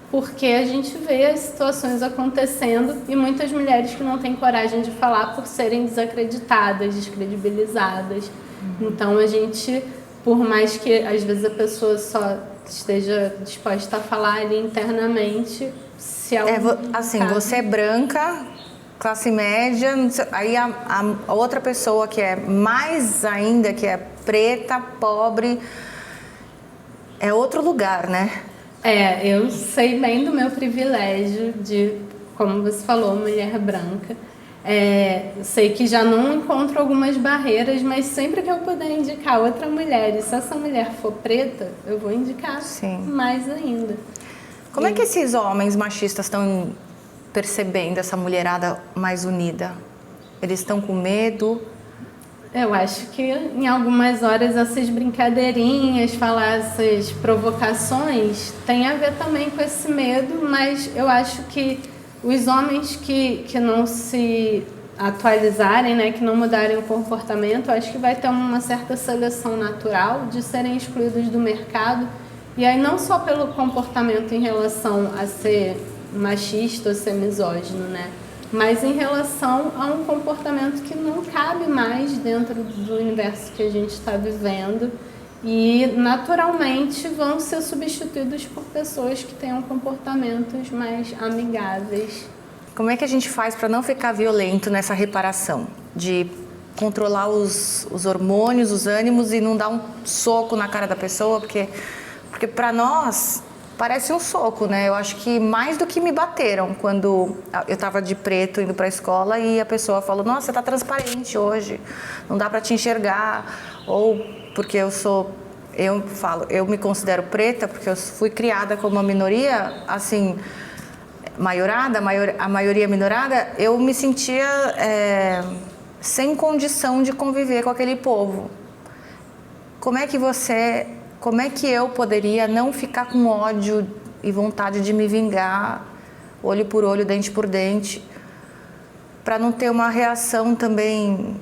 porque a gente vê as situações acontecendo e muitas mulheres que não têm coragem de falar por serem desacreditadas, descredibilizadas. Então a gente, por mais que às vezes a pessoa só esteja disposta a falar ali internamente, se assim, você é branca, classe média, aí a outra pessoa que é mais ainda, que é preta, pobre, é outro lugar, né? Eu sei bem do meu privilégio de, como você falou, mulher branca. Sei que já não encontro algumas barreiras, mas sempre que eu puder indicar outra mulher, e se essa mulher for preta, eu vou indicar mais ainda. Como é que esses homens machistas estão percebendo essa mulherada mais unida? Eles estão com medo? Eu acho que em algumas horas essas brincadeirinhas, falar essas provocações, tem a ver também com esse medo, mas eu acho que os homens que não se atualizarem, né, que não mudarem o comportamento, eu acho que vai ter uma certa seleção natural de serem excluídos do mercado. E aí não só pelo comportamento em relação a ser machista ou ser misógino, né? Mas em relação a um comportamento que não cabe mais dentro do universo que a gente está vivendo e naturalmente vão ser substituídos por pessoas que tenham comportamentos mais amigáveis. Como é que a gente faz para não ficar violento nessa reparação? De controlar os hormônios, os ânimos e não dar um soco na cara da pessoa, porque para nós parece um soco, né? Eu acho que mais do que me bateram quando eu estava de preto indo para a escola e a pessoa falou: nossa, você está transparente hoje, não dá para te enxergar. Ou porque eu me considero preta porque eu fui criada como uma minoria, assim, a maioria minorada, eu me sentia sem condição de conviver com aquele povo. Como é que eu poderia não ficar com ódio e vontade de me vingar, olho por olho, dente por dente, para não ter uma reação também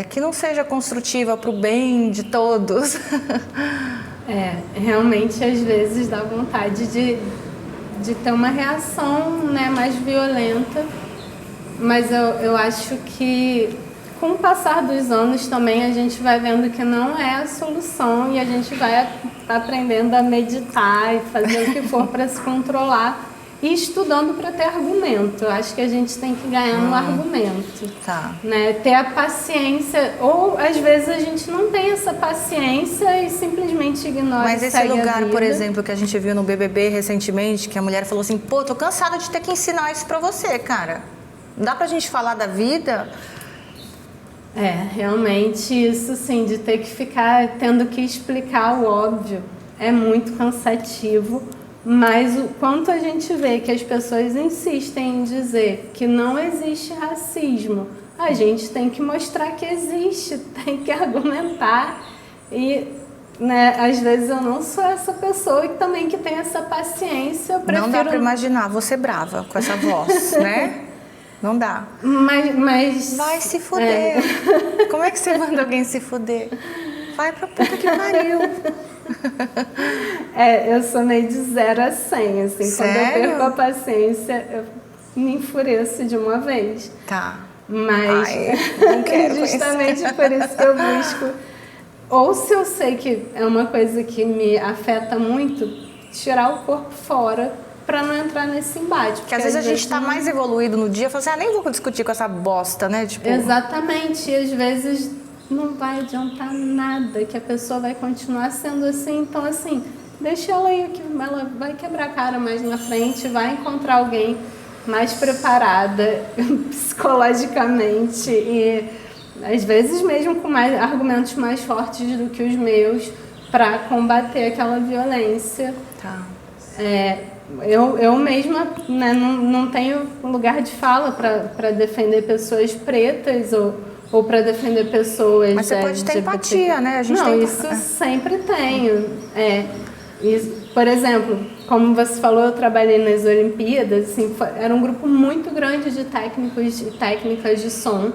que não seja construtiva para o bem de todos? Realmente às vezes dá vontade de ter uma reação, né, mais violenta, mas eu acho que com o passar dos anos também a gente vai vendo que não é a solução e a gente vai aprendendo a meditar e fazer o que for para se controlar e estudando para ter argumento. Eu acho que a gente tem que ganhar no argumento, né? Ter a paciência, ou às vezes a gente não tem essa paciência e simplesmente ignora. Mas esse lugar, por exemplo, que a gente viu no BBB recentemente, que a mulher falou assim: pô, tô cansada de ter que ensinar isso para você, cara. Não dá pra gente falar da vida? Realmente isso sim, de ter que ficar tendo que explicar o óbvio é muito cansativo, mas o quanto a gente vê que as pessoas insistem em dizer que não existe racismo, a gente tem que mostrar que existe, tem que argumentar e, né, às vezes eu não sou essa pessoa e também que tem essa paciência. Eu prefiro... Não dá pra imaginar você brava com essa voz, né? Não dá. Mas... Vai se fuder. Como é que você manda alguém se fuder? Vai pra puta que pariu. Eu sou meio de 0 a 100, assim. Sério? Quando eu perco a paciência, eu me enfureço de uma vez. Tá. Mas não quero justamente por isso que eu busco. Ou se eu sei que é uma coisa que me afeta muito, tirar o corpo fora para não entrar nesse embate. Porque às vezes a gente está mais evoluído no dia, fala assim: nem vou discutir com essa bosta, né? Tipo... Exatamente, e às vezes não vai adiantar nada, que a pessoa vai continuar sendo assim. Então, assim, deixa ela aí, que ela vai quebrar a cara mais na frente, vai encontrar alguém mais preparada psicologicamente e às vezes mesmo com argumentos mais fortes do que os meus para combater aquela violência. Tá. Eu mesma, né, não tenho lugar de fala para defender pessoas pretas ou para defender pessoas... Mas você pode ter empatia, né? A gente isso sempre tenho. Por exemplo, como você falou, eu trabalhei nas Olimpíadas, assim, era um grupo muito grande de técnicos e técnicas de som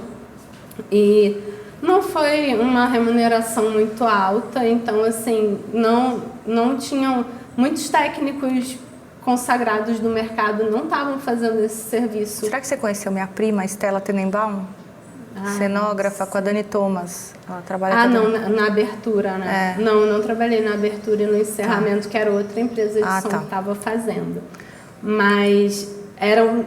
e não foi uma remuneração muito alta, então assim, não tinham muitos técnicos consagrados do mercado, não estavam fazendo esse serviço. Será que você conheceu minha prima, Estela Tenenbaum? Cenógrafa, com a Dani Thomas. Ela trabalha na abertura, né? Não trabalhei na abertura e no encerramento, que era outra empresa de som que estava fazendo. Mas eram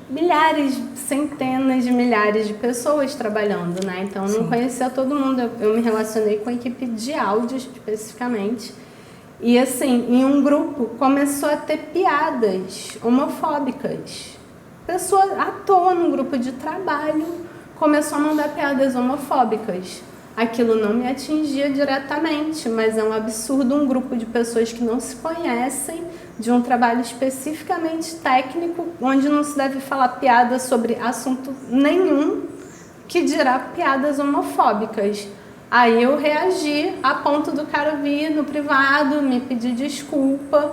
milhares, centenas de milhares de pessoas trabalhando, né? Então eu não conhecia todo mundo. Eu me relacionei com a equipe de áudio especificamente. E assim, em um grupo começou a ter piadas homofóbicas. pessoa à toa num grupo de trabalho começou a mandar piadas homofóbicas. Aquilo não me atingia diretamente, mas é um absurdo um grupo de pessoas que não se conhecem, de um trabalho especificamente técnico, onde não se deve falar piada sobre assunto nenhum, que dirá piadas homofóbicas. Aí eu reagi a ponto do cara vir no privado, me pedir desculpa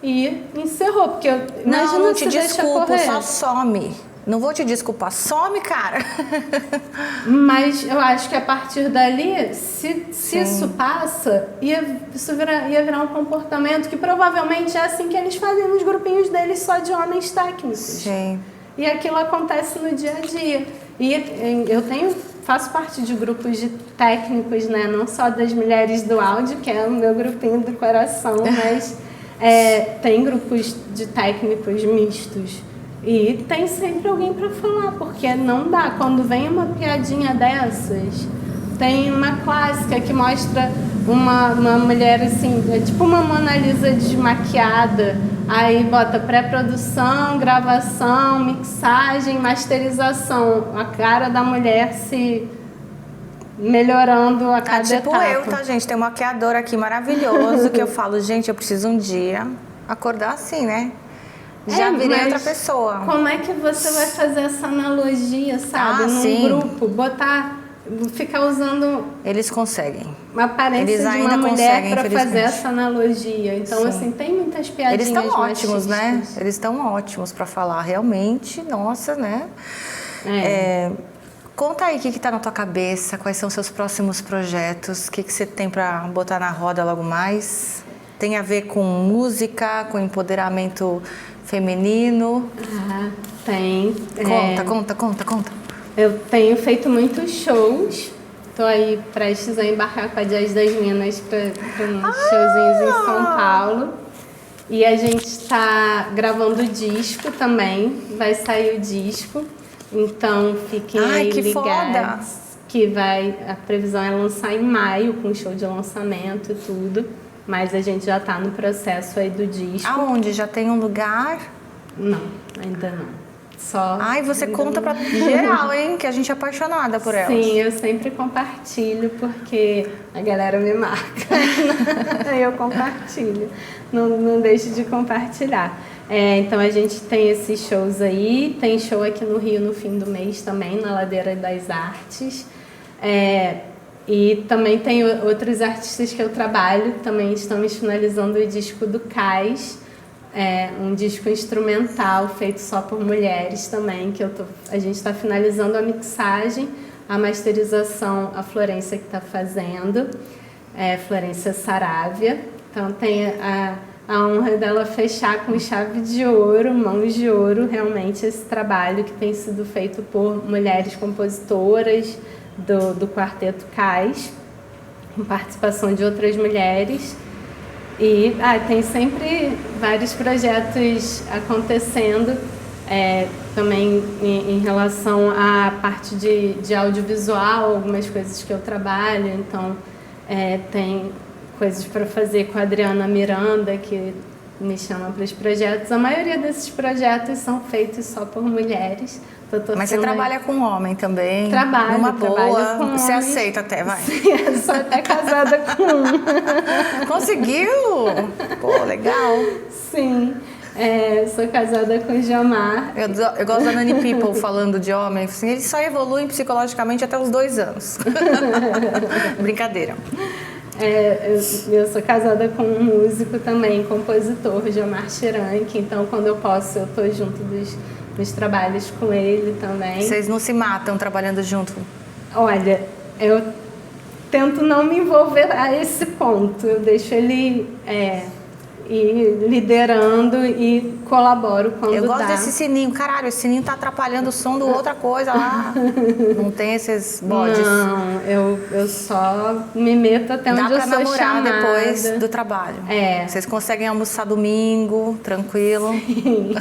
e encerrou, porque imagina não se te deixa desculpo, correr. só some. Não vou te desculpar, some, cara. Mas eu acho que a partir dali, se isso passa, ia virar um comportamento que provavelmente é assim que eles fazem nos grupinhos deles só de homens técnicos. Sim. E aquilo acontece no dia a dia. E eu faço parte de grupos de técnicos, né? Não só das mulheres do áudio, que é o meu grupinho do coração, mas tem grupos de técnicos mistos. E tem sempre alguém para falar, porque não dá. Quando vem uma piadinha dessas, tem uma clássica que mostra uma mulher assim, é tipo uma Mona Lisa desmaquiada, aí bota pré-produção, gravação, mixagem, masterização, a cara da mulher se melhorando a cada Tipo etapa. eu, tá, gente? Tem um maquiador aqui maravilhoso que eu falo, gente, eu preciso um dia acordar assim, né? Já virei outra pessoa. Como é que você vai fazer essa analogia, sabe? Num sim. grupo, ficar usando Eles conseguem. uma aparência Eles de ainda uma mulher conseguem, para fazer infelizmente. essa analogia. Então, Sim. assim, tem muitas piadinhas Eles estão ótimos, né? machistas. Eles estão ótimos pra falar. Realmente, nossa, né? Conta aí o que tá na tua cabeça, quais são os seus próximos projetos, o que você tem pra botar na roda logo mais? Tem a ver com música, com empoderamento feminino? Tem. Conta. Eu tenho feito muitos shows. Tô aí prestes a embarcar com a Jazz das Minas para uns showzinhos em São Paulo. E a gente está gravando disco também. Vai sair o disco. Então fiquem aí que ligados. foda. Que a previsão é lançar em maio, com show de lançamento e tudo. Mas a gente já está no processo aí do disco. Aonde? Já tem um lugar? Não, ainda não. Só Você conta pra geral, hein? Que a gente é apaixonada por elas. Sim, eu sempre compartilho porque a galera me marca. Aí eu compartilho. Não deixo de compartilhar. Então a gente tem esses shows aí. Tem show aqui no Rio no fim do mês também, na Ladeira das Artes. E também tem outros artistas que eu trabalho. Também estamos finalizando o disco do Cais. Um disco instrumental feito só por mulheres também, que a gente está finalizando a mixagem, a masterização, a Florência que está fazendo, Florência Saravia. Então tem a honra dela fechar com chave de ouro, mãos de ouro, realmente esse trabalho que tem sido feito por mulheres compositoras do Quarteto Cais, com participação de outras mulheres. E tem sempre vários projetos acontecendo, também em relação à parte de audiovisual, algumas coisas que eu trabalho. Então, tem coisas para fazer com a Adriana Miranda, que me chama para os projetos. A maioria desses projetos são feitos só por mulheres. Mas você trabalha com homem também? Trabalho, numa boa. Com você homens. aceita até, vai. Sim, eu sou até casada com um. Conseguiu? Pô, legal. Sim, sou casada com o Jamar. Eu gosto da Nani People falando de homem. Assim, eles só evoluem psicologicamente até os 2 anos. Brincadeira. Eu sou casada com um músico também, compositor, Jamar Chiranque. Então, quando eu posso, eu estou junto dos trabalhos com ele também. Vocês não se matam trabalhando junto? Olha, eu tento não me envolver a esse ponto. Eu deixo ele ir liderando e colaboro quando dá. Eu gosto desse sininho. Caralho, esse sininho tá atrapalhando o som do outra coisa lá. Não tem esses bodes. Não, eu só me meto até onde eu sou chamada. Dá pra namorar depois do trabalho. Vocês conseguem almoçar domingo, tranquilo. Sim.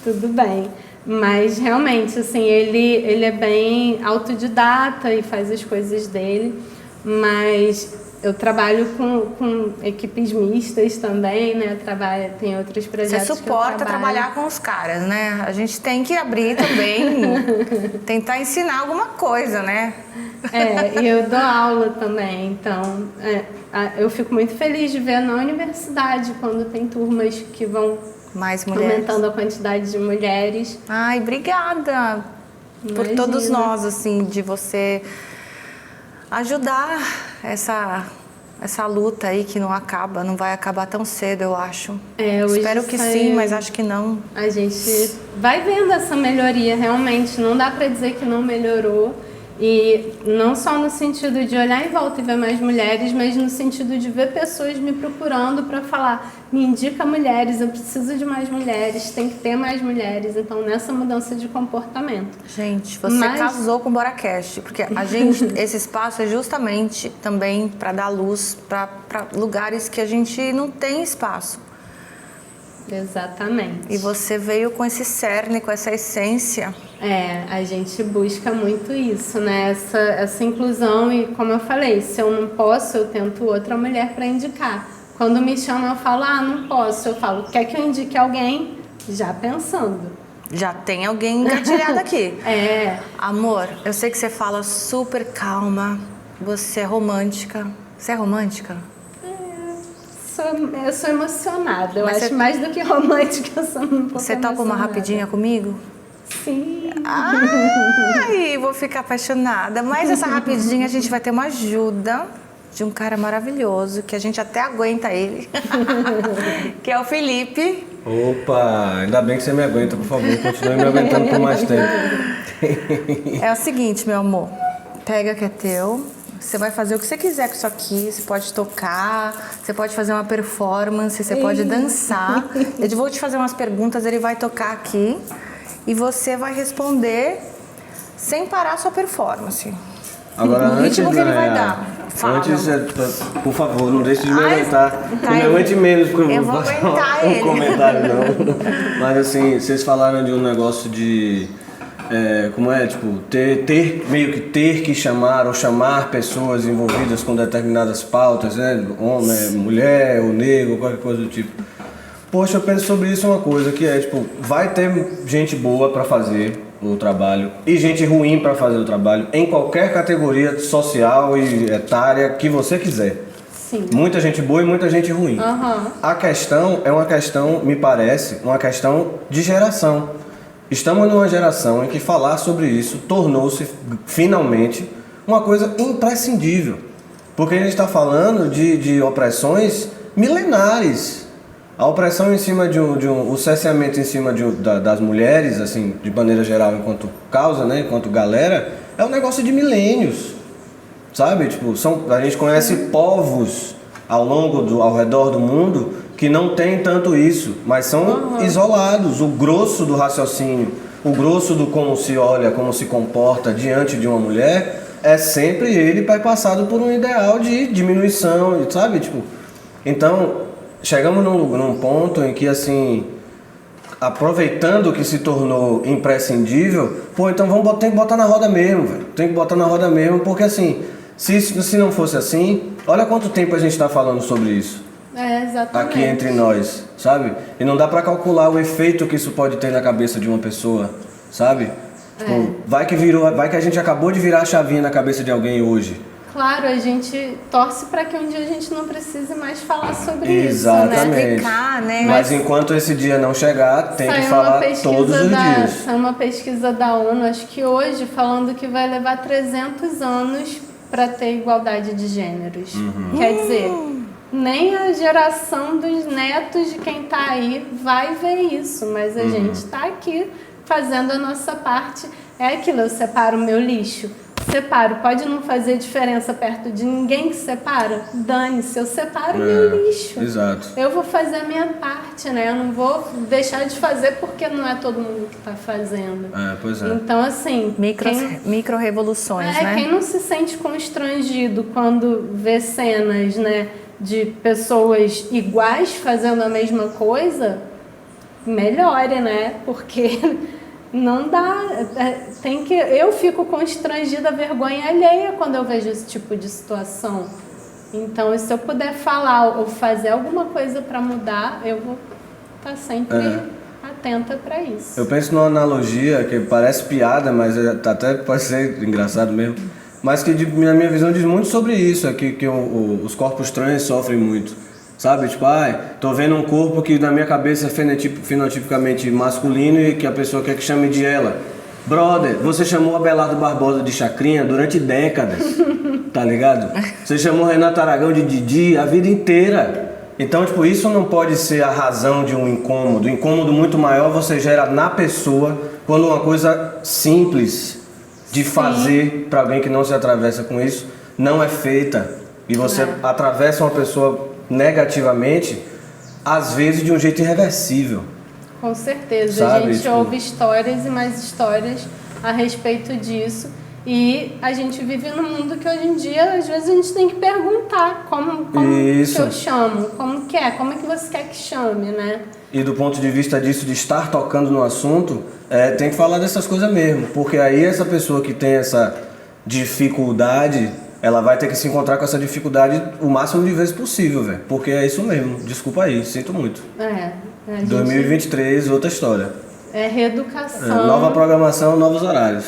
Tudo bem, mas realmente, assim, ele é bem autodidata e faz as coisas dele, mas eu trabalho com equipes mistas também, né? Tem outros projetos. Você suporta trabalhar com os caras, né? A gente tem que abrir também, tentar ensinar alguma coisa, né? E eu dou aula também, então eu fico muito feliz de ver na universidade quando tem turmas que vão mais mulheres, aumentando a quantidade de mulheres. Ai, obrigada por todos nós, assim, de você ajudar essa luta aí que não vai acabar tão cedo, eu acho. Espero que sim, mas acho que não. A gente vai vendo essa melhoria, realmente, não dá pra dizer que não melhorou. E não só no sentido de olhar em volta e ver mais mulheres, mas no sentido de ver pessoas me procurando para falar, me indica mulheres, eu preciso de mais mulheres, tem que ter mais mulheres. Então, nessa mudança de comportamento. Gente, você casou com o BoraCast, porque esse espaço é justamente também para dar luz para lugares que a gente não tem espaço. Exatamente. E você veio com esse cerne, com essa essência. A gente busca muito isso, né? Essa inclusão e, como eu falei, se eu não posso, eu tento outra mulher para indicar. Quando me chamam, eu falo, não posso. Eu falo, quer que eu indique alguém? Já pensando. Já tem alguém engatilhado aqui. Amor, eu sei que você fala super calma, você é romântica. Você é romântica? Eu sou emocionada. Eu acho mais do que romântica, eu sou um pouco Você topa uma rapidinha comigo? Sim. Ai, vou ficar apaixonada. Mas essa rapidinha a gente vai ter uma ajuda de um cara maravilhoso, que a gente até aguenta ele, que é o Felipe. Opa, ainda bem que você me aguenta, por favor, continue me aguentando por mais tempo. É o seguinte, meu amor, pega que é teu. Você vai fazer o que você quiser com isso aqui. Você pode tocar, você pode fazer uma performance, você pode dançar. Eu vou te fazer umas perguntas, ele vai tocar aqui e você vai responder sem parar a sua performance. Agora, o ritmo que ele vai dar. Fala. Antes, por favor, não deixe de me aguentar. Não me aguente menos, porque eu vou aguentar ele. Comentário, não. Mas assim, vocês falaram de um negócio de... como é, tipo, meio que ter que chamar ou chamar pessoas envolvidas com determinadas pautas, né? Homem, mulher, ou negro, qualquer coisa do tipo. Poxa, eu penso sobre isso uma coisa que é, tipo, vai ter gente boa pra fazer o trabalho e gente ruim pra fazer o trabalho em qualquer categoria social e etária que você quiser. Sim. Muita gente boa e muita gente ruim. A questão é uma questão, me parece, uma questão de geração. Estamos numa geração em que falar sobre isso tornou-se, finalmente, uma coisa imprescindível. Porque a gente está falando de opressões milenares. A opressão em cima o cerceamento em cima das mulheres, assim, de maneira geral, enquanto causa, né, enquanto galera, é um negócio de milênios. Sabe? Tipo, a gente conhece povos ao redor do mundo que não tem tanto isso, mas são isolados. O grosso do raciocínio, o grosso do como se olha, como se comporta diante de uma mulher, é sempre ele perpassado por um ideal de diminuição, sabe? Tipo, então, chegamos num ponto em que, assim, aproveitando que se tornou imprescindível, então tem que botar na roda mesmo, velho. Tem que botar na roda mesmo, porque assim, se não fosse assim, olha quanto tempo a gente está falando sobre isso. Exatamente. Aqui entre nós, sabe? E não dá pra calcular o efeito que isso pode ter na cabeça de uma pessoa, sabe? Tipo, vai que a gente acabou de virar a chavinha na cabeça de alguém hoje. Claro, a gente torce para que um dia a gente não precise mais falar sobre Exatamente. isso, né? Mas enquanto esse dia não chegar, tem que falar todos os dias. Saiu uma pesquisa da ONU, acho que hoje, falando que vai levar 300 anos para ter igualdade de gêneros. Quer dizer, nem a geração dos netos de quem está aí vai ver isso, mas a gente está aqui fazendo a nossa parte. É aquilo, eu separo o meu lixo. Separo, pode não fazer diferença perto de ninguém que separa? Dane-se, eu separo o meu lixo. Exato. Eu vou fazer a minha parte, né? Eu não vou deixar de fazer porque não é todo mundo que está fazendo. Pois é. Então, assim... Micro-revoluções, né? Quem não se sente constrangido quando vê cenas, né, de pessoas iguais fazendo a mesma coisa, melhore, né? Porque... Não dá, eu fico constrangida, vergonha alheia quando eu vejo esse tipo de situação. Então, se eu puder falar ou fazer alguma coisa para mudar, eu vou estar sempre atenta para isso. Eu penso numa analogia que parece piada, mas até pode ser engraçado mesmo, mas que na minha visão diz muito sobre isso, que os corpos trans sofrem muito, sabe? Tipo, tô vendo um corpo que na minha cabeça é fenotipicamente masculino e que a pessoa quer que chame de ela. Brother, você chamou Abelardo Barbosa de chacrinha durante décadas, tá ligado? Você chamou Renato Aragão de Didi a vida inteira. Então, tipo, isso não pode ser a razão de um incômodo. O incômodo muito maior você gera na pessoa quando uma coisa simples de fazer para alguém que não se atravessa com isso não é feita. E você atravessa uma pessoa negativamente, às vezes de um jeito irreversível. Com certeza, sabe? A gente ouve histórias e mais histórias a respeito disso e a gente vive num mundo que hoje em dia, às vezes a gente tem que perguntar como que eu chamo, como que você quer que chame, né? E do ponto de vista disso, de estar tocando no assunto, tem que falar dessas coisas mesmo, porque aí essa pessoa que tem essa dificuldade, ela vai ter que se encontrar com essa dificuldade o máximo de vezes possível, velho, porque é isso mesmo, desculpa aí, sinto muito. 2023, outra história. É reeducação. Nova programação, novos horários.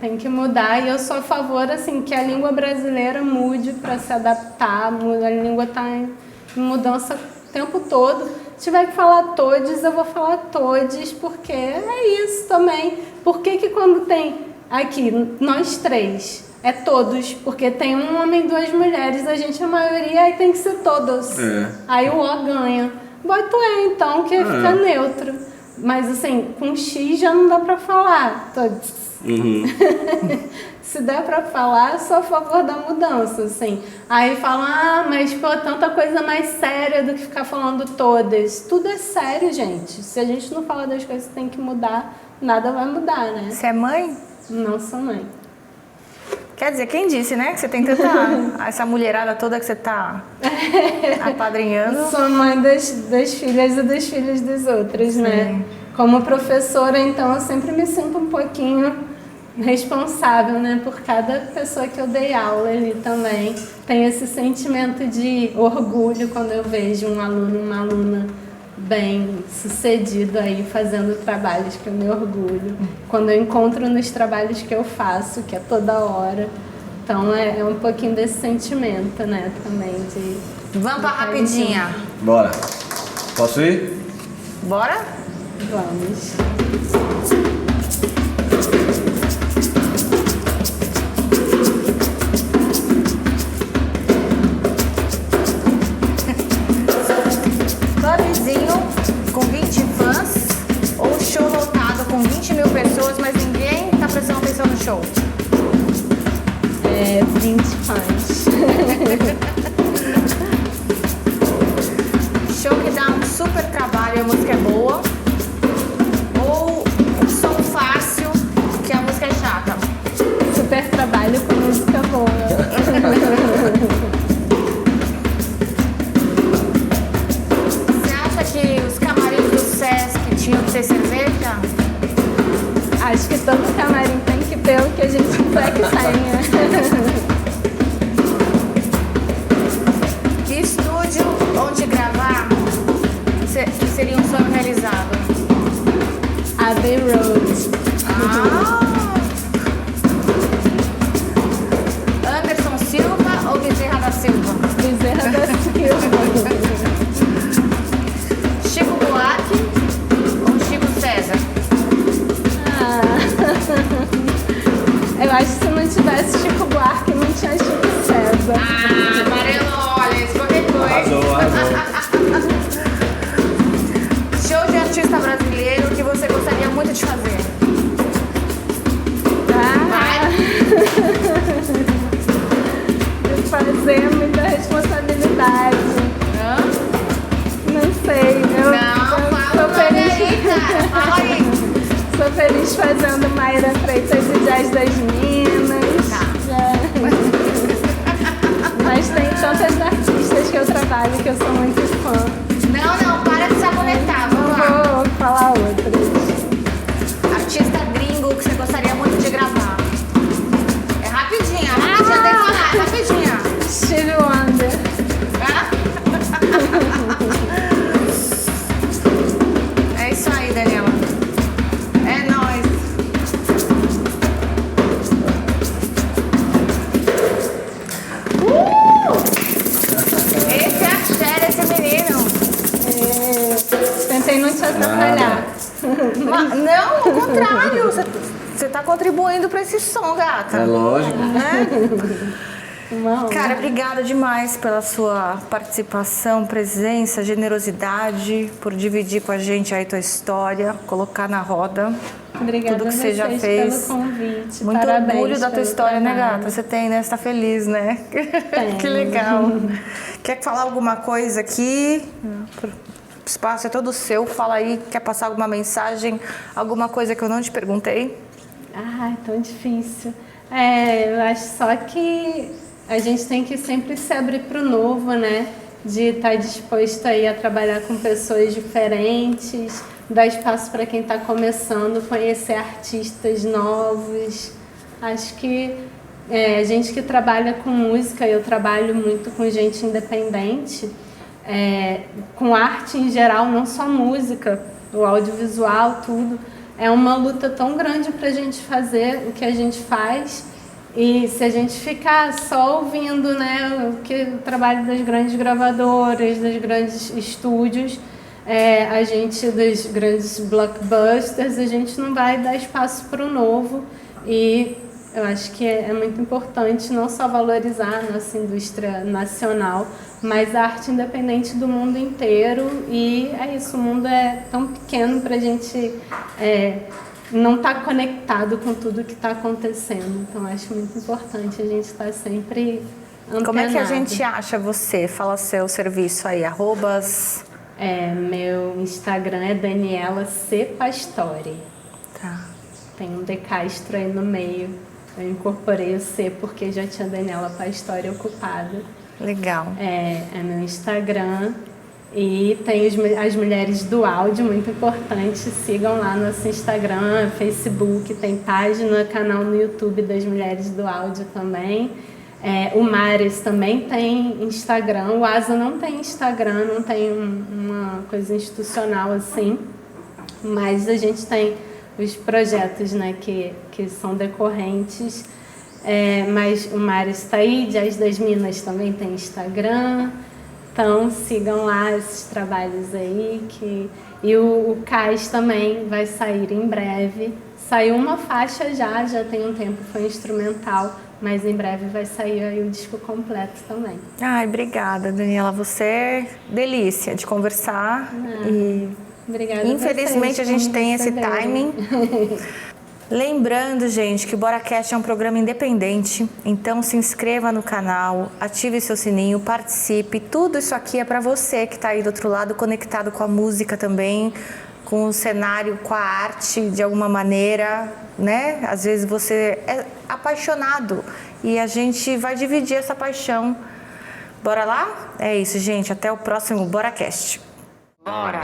Tem que mudar e eu sou a favor assim, que a língua brasileira mude para se adaptar. A língua está em mudança o tempo todo. Se tiver que falar todes, eu vou falar todes, porque é isso também. Por que quando tem aqui, nós três, é todos, porque tem um homem e duas mulheres, a gente é a maioria, aí tem que ser todos. Aí o O ganha. Bota o E então, que fica neutro. Mas assim, com X já não dá pra falar. Todos. Se der pra falar, sou a favor da mudança, assim. Aí falam, mas pô, tanta coisa mais séria do que ficar falando todas. Tudo é sério, gente. Se a gente não falar das coisas que tem que mudar, nada vai mudar, né? Você é mãe? Não sou mãe. Quer dizer, quem disse, né? Que você tem tanta... essa mulherada toda que você tá apadrinhando. Sou mãe das filhas e dos filhos dos outros, né? Como professora, então, eu sempre me sinto um pouquinho responsável, né? Por cada pessoa que eu dei aula ali também. Tem esse sentimento de orgulho quando eu vejo um aluno, uma aluna bem sucedido aí fazendo trabalhos que eu me orgulho, quando eu encontro nos trabalhos que eu faço, que é toda hora. Então é um pouquinho desse sentimento, né, também de... Vamos pra rapidinha. Bora. Posso ir? Bora? Vamos. Com 20 fãs ou show lotado com 20 mil pessoas, mas ninguém tá prestando atenção no show? 20 fãs. Show que dá um super trabalho e a música é boa, ou um som fácil que a música é chata? Super trabalho com música boa. Que os camarins do Sesc tinham que ter cerveja? Acho que todo camarim tem que ter o que a gente quiser que tenha. Que estúdio onde gravar seria um sonho realizado? Abbey Road. Anderson Silva ou Bezerra da Silva? Bezerra da Silva. Chico Buarque ou Chico César? Eu acho que se não tivesse Chico Buarque, não tinha Chico César. Amarelo, olha, isso qualquer coisa. Arrasou. Show de artista brasileiro que você gostaria muito de fazer? De fazer muita responsabilidade. Não sei. Fala aí. Sou feliz fazendo Mayra Freitas e Jazz das Minas. Mas tem tantas artistas que eu trabalho que eu sou muito fã. Não, para de sabonetar, vamos lá. Vou falar outras. Artista gringo que você gostaria muito de gravar? É rapidinho, tem que falar, rapidinho. atrapalhar. Não, ao contrário. Você tá contribuindo para esse som, gata. É lógico. Né? Não. Cara, obrigada demais pela sua participação, presença, generosidade, por dividir com a gente aí tua história, colocar na roda. Obrigada tudo que a você já vocês fez. pelo convite. Muito Parabéns orgulho da tua pelo história, né, trabalho. gata? Você tem, né? Você tá feliz, né? Que legal. Quer falar alguma coisa aqui? O espaço é todo seu. Fala aí. Quer passar alguma mensagem? Alguma coisa que eu não te perguntei? Ah, é tão difícil. Eu acho só que a gente tem que sempre se abrir para o novo, né? De estar disposto aí a trabalhar com pessoas diferentes, dar espaço para quem está começando, conhecer artistas novos. Acho que a gente que trabalha com música, eu trabalho muito com gente independente, com arte em geral, não só música, o audiovisual, tudo. É uma luta tão grande para a gente fazer o que a gente faz. E se a gente ficar só ouvindo, né, o trabalho das grandes gravadoras, dos grandes estúdios, a gente, dos grandes blockbusters, a gente não vai dar espaço para o novo. E eu acho que é muito importante não só valorizar a nossa indústria nacional, mas a arte independente do mundo inteiro. E é isso, o mundo é tão pequeno para a gente não estar conectado com tudo que está acontecendo. Então, acho muito importante a gente estar sempre antenado. Como é que a gente acha você? Fala seu serviço aí, arrobas... Meu Instagram é Daniela C. Pastore. Tá. Tem um De Castro aí no meio. Eu incorporei o C porque já tinha Daniela Pastore ocupada. Legal. É meu Instagram. E tem as mulheres do áudio, muito importante. Sigam lá nosso Instagram, Facebook, tem página, canal no YouTube das mulheres do áudio também. O Mares também tem Instagram. O Asa não tem Instagram, não tem uma coisa institucional assim. Mas a gente tem os projetos, né, que são decorrentes. Mas o Mares está aí, Jazz das Minas também tem Instagram. Então, sigam lá esses trabalhos aí. E o Cais também vai sair em breve. Saiu uma faixa já tem um tempo, foi instrumental, mas em breve vai sair aí o disco completo também. Ai, obrigada, Daniela. Você é delícia de conversar. E obrigada. infelizmente a gente tem esse receberem. timing. Lembrando, gente, que o BoraCast é um programa independente, então se inscreva no canal, ative seu sininho, participe. Tudo isso aqui é para você que está aí do outro lado, conectado com a música também, com o cenário, com a arte de alguma maneira, né? Às vezes você é apaixonado e a gente vai dividir essa paixão. Bora lá? É isso, gente. Até o próximo BoraCast. Bora!